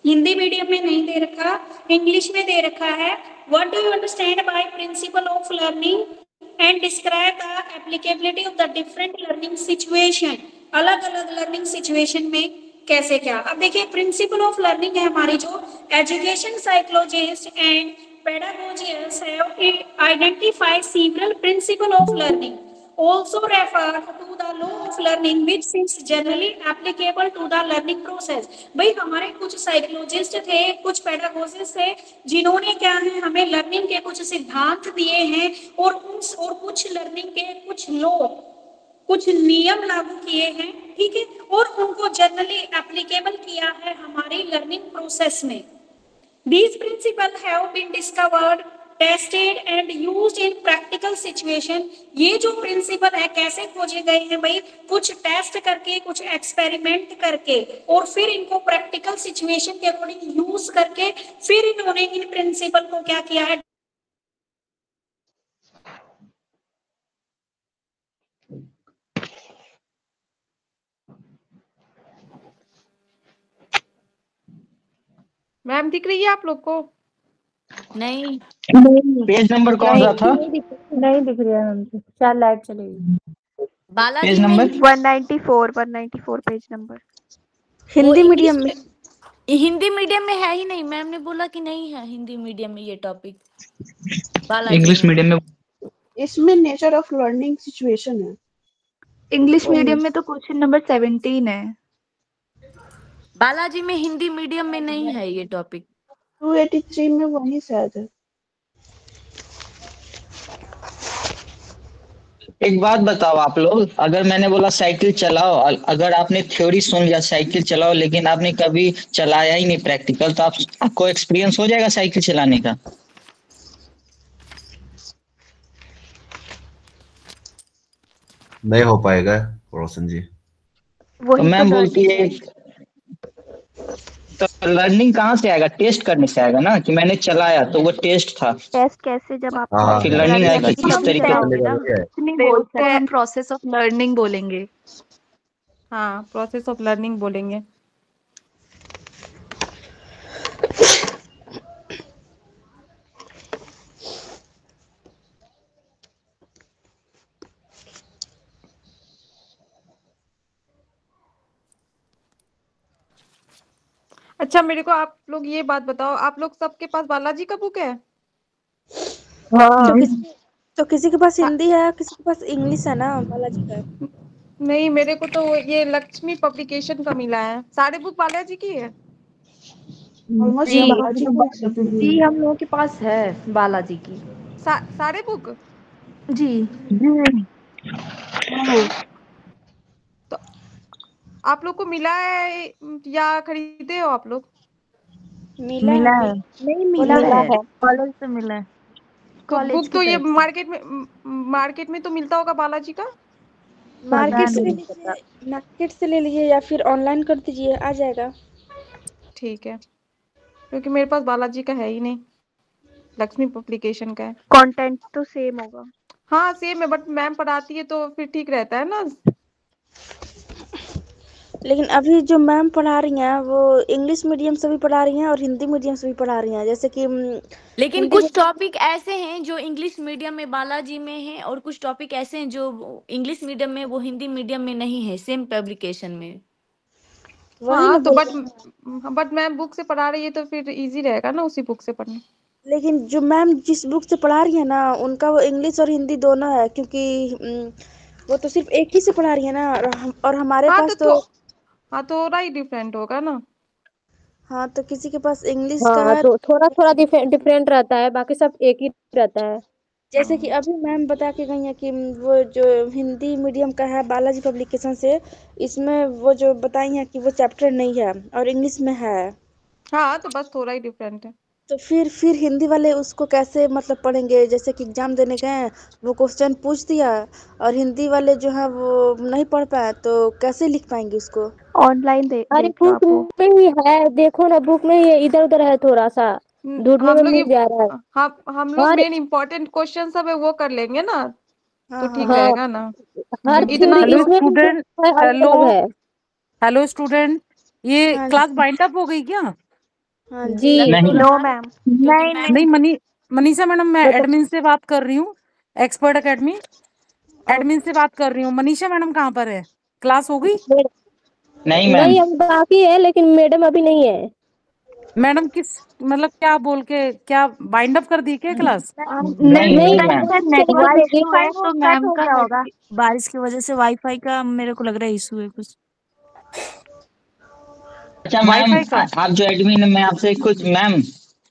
हिंदी मीडियम में नहीं दे रखा, इंग्लिश में दे रखा है। What do you understand by principle of learning and describe the applicability of the different learning situation. अलग अलग लर्निंग सिचुएशन में कैसे क्या। अब देखिए प्रिंसिपल ऑफ लर्निंग है हमारी जो education psychologist and pedagogists have identified several principles of learning, also referred to the law of learning, which is generally applicable to the learning process। भाई हमारे कुछ साइकोलॉजिस्ट थे, कुछ पेडागोजिस्ट थे, जिन्होंने क्या है हमें लर्निंग के कुछ सिद्धांत दिए हैं और कुछ लर्निंग के कुछ लॉ, कुछ नियम लागू किए हैं, ठीक है, और उनको जनरली एप्लीकेबल किया है हमारी लर्निंग प्रोसेस में। These principles have been discovered, tested and used in practical situation। ये जो प्रिंसिपल है कैसे खोजे गए हैं भाई, कुछ टेस्ट करके, कुछ एक्सपेरिमेंट करके, और फिर इनको प्रैक्टिकल सिचुएशन के अकॉर्डिंग यूज करके फिर इन्होंने इन प्रिंसिपल को क्या किया है। मैम दिख रही है आप लोग को? नहीं। पेज नंबर कौन सा था? नहीं दिख रहा है हमको, शायद लाइट चलेगी। Balaji page number 194 page number. Hindi medium में, हिंदी मीडियम में है ही नहीं। मैम ने बोला कि नहीं है हिंदी मीडियम में ये टॉपिक। बालाजी इंग्लिश मीडियम में इसमें नेचर ऑफ लर्निंग सिचुएशन है। इंग्लिश मीडियम में तो क्वेश्चन नंबर 17 है। बालाजी में हिंदी मीडियम में नहीं है ये टॉपिक। 283 में वही शायद है। एक बात बताओ आप लोग, अगर मैंने बोला साइकिल चलाओ, अगर आपने थ्योरी सुन लिया साइकिल चलाओ, लेकिन आपने कभी चलाया ही नहीं प्रैक्टिकल, तो आपको एक्सपीरियंस हो जाएगा साइकिल चलाने का? नहीं हो पाएगा रोशन जी। तो मैम बोलती है तो लर्निंग कहाँ से आएगा? टेस्ट करने से आएगा ना, कि मैंने चलाया तो वो टेस्ट था। टेस्ट कैसे, जब आप फिर लर्निंग आएगा किस तरीके से? हम प्रोसेस ऑफ लर्निंग बोलेंगे। हाँ, प्रोसेस ऑफ लर्निंग बोलेंगे। अच्छा मेरे को आप लोग ये बात बताओ, आप लोग सबके पास बालाजी का बुक है? हाँ। तो किसी के पास हिंदी है, किसी के पास इंग्लिश है ना बालाजी का। नहीं, मेरे को तो ये लक्ष्मी पब्लिकेशन का मिला है। सारे बुक बालाजी की है? जी हम लोगों के पास है बालाजी की सारे बुक जी। हाँ तो आप लोग को मिला है या खरीदे हो आप लोग? मिला है नहीं मिला मिला है है, कॉलेज से मिला है। तो कॉलेज बुक की तो ये तरफ से। मार्केट में तो मिलता होगा बालाजी का। पता मार्केट से ले नहीं पता। लीजिए, मार्केट से ले लीजिए या फिर ऑनलाइन कर दीजिए, आ जाएगा। ठीक है, क्योंकि मेरे पास बालाजी का है ही नहीं, लक्ष्मी पब्लिकेशन का है। कंटेंट तो सेम होगा। हाँ सेम है, बट मैम पढ़ाती है तो फिर ठीक रहता है ना। लेकिन अभी जो मैम पढ़ा रही हैं वो इंग्लिश मीडियम से भी पढ़ा रही हैं और हिंदी मीडियम से भी पढ़ा रही हैं। जैसे कि लेकिन हिंदी कुछ टॉपिक ऐसे हैं जो इंग्लिश मीडियम में बालाजी में हैं, और कुछ टॉपिक ऐसे हैं जो इंग्लिश मीडियम में वो हिंदी मीडियम में नहीं है, सेम पब्लिकेशन में। वही हाँ ना तो बोल रही हूँ। बट मैम बुक से पढ़ा रही है तो फिर इजी रहेगा ना उसी बुक से पढ़ना। लेकिन जो मैम जिस बुक से पढ़ा रही है ना, उनका वो इंग्लिश और हिंदी दोनों है, क्योंकि वो तो सिर्फ एक ही से पढ़ा रही है ना, और हमारे हाँ पास तो हाँ थोड़ा ही डिफरेंट होगा ना। हाँ, तो किसी के पास इंग्लिश का हाँ है। तो थोड़ा थोड़ा डिफरेंट रहता है, बाकी सब एक ही रहता है। जैसे कि अभी मैम बता के गई है कि वो जो हिंदी मीडियम का है बालाजी पब्लिकेशन से, इसमें वो जो बताई है कि वो चैप्टर नहीं है और इंग्लिश में है। हाँ तो बस थोड़ा ही डिफरेंट है। तो फिर हिंदी वाले उसको कैसे मतलब पढ़ेंगे? जैसे कि एग्जाम देने गए, वो क्वेश्चन पूछ दिया और हिंदी वाले जो है वो नहीं पढ़ पाए, तो कैसे लिख पाएंगे उसको? ऑनलाइन अरे देख लो बुक आप वो। में ही है, देखो ना बुक में ही है, इधर उधर है, थोड़ा सा ढूंढने हम में लोग मिल जा रहा है। हम लोग हर मेन इम्पोर्टेंट क्वेश्चन सब है वो कर लेंगे ना, हाँ तो हाँ ठीक हाँ। रहेगा ना। हर इतना थ्योरी हेलो इसमें भी जो स्टूडेंट, है अलग अलग है। हेलो स्टूडेंट, ये हाँ क्लास बाइंड अप हो गई क्या? हाँ जी। जी नहीं नो मैम। नहीं नहीं मनीषा मैडम, मैं बता एडमिन से बात कर रही हूँ, एक्सपर्ट एकेडमी एडमिन से बात कर रही हूँ। मनीषा मैडम कहाँ पर है? क्लास हो गई? नहीं मैम, नहीं अब बाकी है, लेकिन मैडम अभी नहीं है। मैडम किस मतलब क्या बोल के, क्या बाइंड अप कर दी क्या क्लास? नहीं नहीं नहीं मैम। चेक नेटवर्क करेगी। इशू है तो मैम का है होगा, कि बारिश की वजह से वाईफाई का मेरे को लग रहा है इशू है कुछ। अच्छा मैम, वाईफाई का? आप जो एडमिन है, मैं आपसे कुछ मैम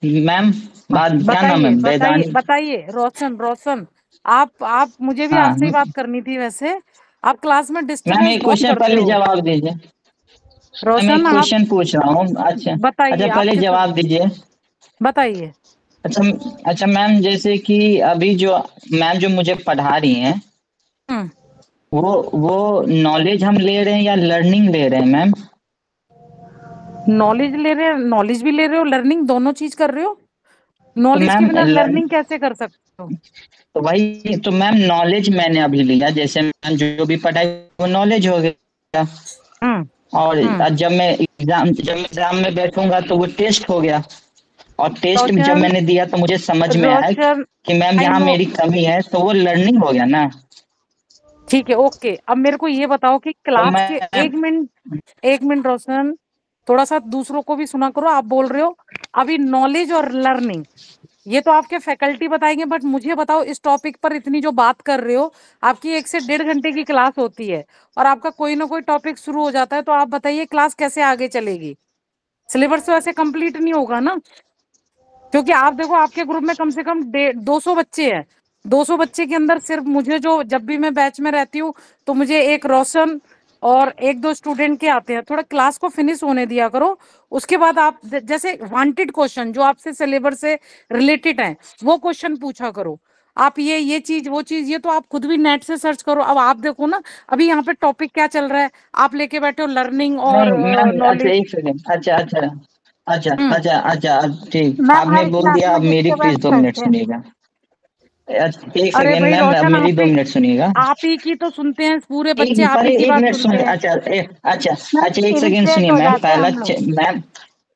मैम बात क्या नाम है, बताइए बताइए वेदानी? बताइए। रोशन रोशन, आप मुझे भी हाँ आपसे ही बात करनी थी वैसे। आप क्लास में मैम, डिस्टरबेंस एक बहुत क्वेश्चन करते पहले हो। जवाब दीजिए। मैम एक रोशन आप क्वेश्चन पूछ रहा हूँ। अच्छा बताइए, अच्छा, पहले आपके जवाब दीजिए। बताइए। अच्छा अच्छा मैम, जैसे कि अभी जो मैम जो मुझे पढ़ा रही हैं, हम्म, वो नॉलेज हम ले रहे हैं या लर्निंग ले रहे हैं मैम? नॉलेज ले रहे हो, नॉलेज भी ले रहे हो, लर्निंग दोनों चीज कर रहे हो। तो नॉलेज के मैम बिना लर्निंग कैसे कर सकते हो? तो भाई, तो मैम नॉलेज मैंने अभी लिया, जैसे मैम जो भी पढ़ाई वो नॉलेज हो गया। हम्म और हम्म जब एग्जाम में बैठूंगा तो वो टेस्ट हो गया। और टेस्ट जब रोशन मैंने दिया तो मुझे समझ में आया रोशन कि मैम आई यहाँ नो। मेरी कमी है, तो वो लर्निंग हो गया ना। ठीक है, ओके। अब मेरे को ये बताओ कि तो क्लास के मैं एक मिनट रोशन, थोड़ा सा दूसरों को भी सुना करो। आप बोल रहे हो अभी नॉलेज और लर्निंग, ये तो आपके फैकल्टी बताएंगे, बट मुझे बताओ इस टॉपिक पर इतनी जो बात कर रहे हो, आपकी 1 से 1.5 घंटे की क्लास होती है और आपका कोई ना कोई टॉपिक शुरू हो जाता है, तो आप बताइए क्लास कैसे आगे चलेगी? सिलेबस तो ऐसे कंप्लीट नहीं होगा ना, क्योंकि आप देखो आपके ग्रुप में कम से कम 200 बच्चे हैं। 200 बच्चे के अंदर सिर्फ मुझे, जो जब भी मैं बैच में रहती हूँ तो मुझे एक रोशन और 1-2 स्टूडेंट के आते हैं। थोड़ा क्लास को फिनिश होने दिया करो, उसके बाद आप जैसे वांटेड क्वेश्चन जो आपसे सिलेबस से रिलेटेड है वो क्वेश्चन पूछा करो। आप ये चीज वो चीज, ये तो आप खुद भी नेट से सर्च करो। अब आप देखो ना, अभी यहाँ पे टॉपिक क्या चल रहा है, आप लेके बैठे हो लर्निंग और नहीं मैम, अच्छा नॉलेज। एक सेकेंड। अच्छा अच्छा अच्छा हम्म अच्छा अच्छा, अब ठीक मैम आपने हर बोल क्लास दिया। में अब मेरी डिस्टर्बेंस प्लीज 2 मिनट करते हैं। सुनिएगा। एक अरे सेकेंड भाई मैम, अब रोशन, मेरी 2 मिनट सुनिएगा। आप ही की तो सुनते हैं, पूरे एक बच्चे आप ही पहले की 1 बात मिनट सुनते सुनिए। हैं। अच्छा अच्छा मैम अच्छा, एक सेकेंड इरिटेट सुनिए हो मैम। जाते हैं हम लोग। मैम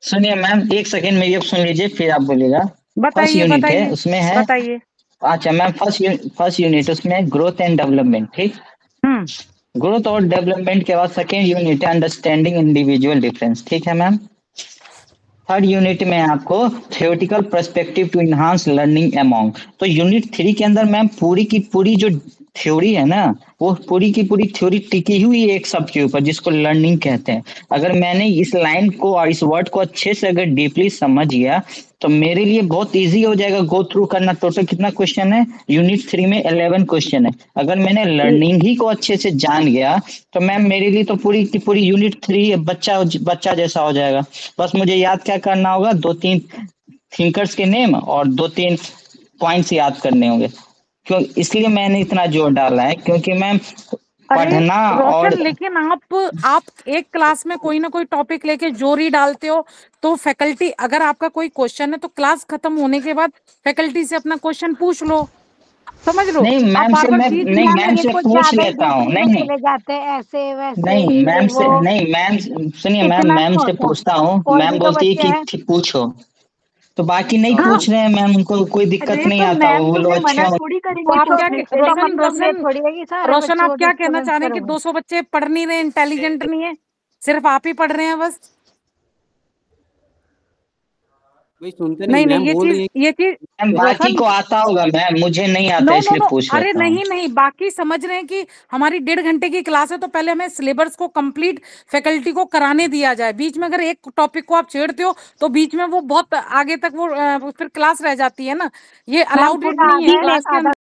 सुनिए मैम, 1 सेकेंड मेरी अब सुन लीजिए, फिर आप बोलिएगा। फर्स्ट बताइए यूनिट है, बताइए उसमें है। बताइए। अच्छा मैम, फर्स्ट यूनिट उसमें है ग्रोथ एंड डेवलपमेंट, ठीक। हम्म ग्रोथ और डेवलपमेंट के बाद सेकेंड यूनिट है अंडरस्टैंडिंग इंडिविजुअल डिफरेंस, ठीक है मैम। थर्ड यूनिट में आपको theoretical perspective to enhance learning among. तो यूनिट 3 के अंदर मैम पूरी की पूरी जो थ्योरी है ना, वो पूरी की पूरी थ्योरी टिकी हुई है एक शब्द के ऊपर जिसको लर्निंग कहते हैं। अगर मैंने इस लाइन को और इस वर्ड को अच्छे से अगर डीपली समझ गया तो मेरे लिए बहुत इजी हो जाएगा गो थ्रू करना। टोटल कितना क्वेश्चन है? यूनिट 3 में 11 क्वेश्चन है। अगर मैंने लर्निंग ही को अच्छे से जान गया तो मैम मेरे लिए तो पूरी की पूरी यूनिट 3 बच्चा जैसा हो जाएगा। बस मुझे याद क्या करना होगा, 2-3 थिंकर्स के नेम और 2-3 पॉइंट्स याद करने होंगे। क्यों इसलिए मैंने इतना जोर डाला है क्योंकि मैम पढ़ना और रोशन, लेकिन आप एक क्लास में कोई ना कोई टॉपिक लेके जोर ही डालते हो तो फैकल्टी, अगर आपका कोई क्वेश्चन है तो क्लास खत्म होने के बाद फैकल्टी से अपना क्वेश्चन पूछ लो, समझ लो। नहीं मैम से मैं नहीं मैम से पूछ लेता हूँ। नहीं जाते ऐसे वैसे नहीं मैम से नहीं मैम सुनिए मैम से पूछता हूँ। मैम बोलती है कि पूछो, तो बाकी नहीं पूछ रहे हैं मैम, उनको कोई दिक्कत नहीं आता, वो लोग अच्छे रोशन आप क्या कहना चाह रहे हैं कि 200 बच्चे पढ़ नहीं रहे, इंटेलिजेंट नहीं है, सिर्फ आप ही पढ़ रहे हैं बस? सुनते नहीं ये चीज बाकी को आता होगा मैम, मुझे नहीं आता इसलिए पूछ अरे नहीं बाकी समझ रहे हैं कि हमारी 1.5 घंटे की क्लास है तो पहले हमें सिलेबस को कंप्लीट फैकल्टी को कराने दिया जाए। बीच में अगर एक टॉपिक को आप छेड़ते हो तो बीच में वो बहुत आगे तक वो फिर क्लास रह जाती है ना, ये अलाउड नहीं है क्लास के अंदर।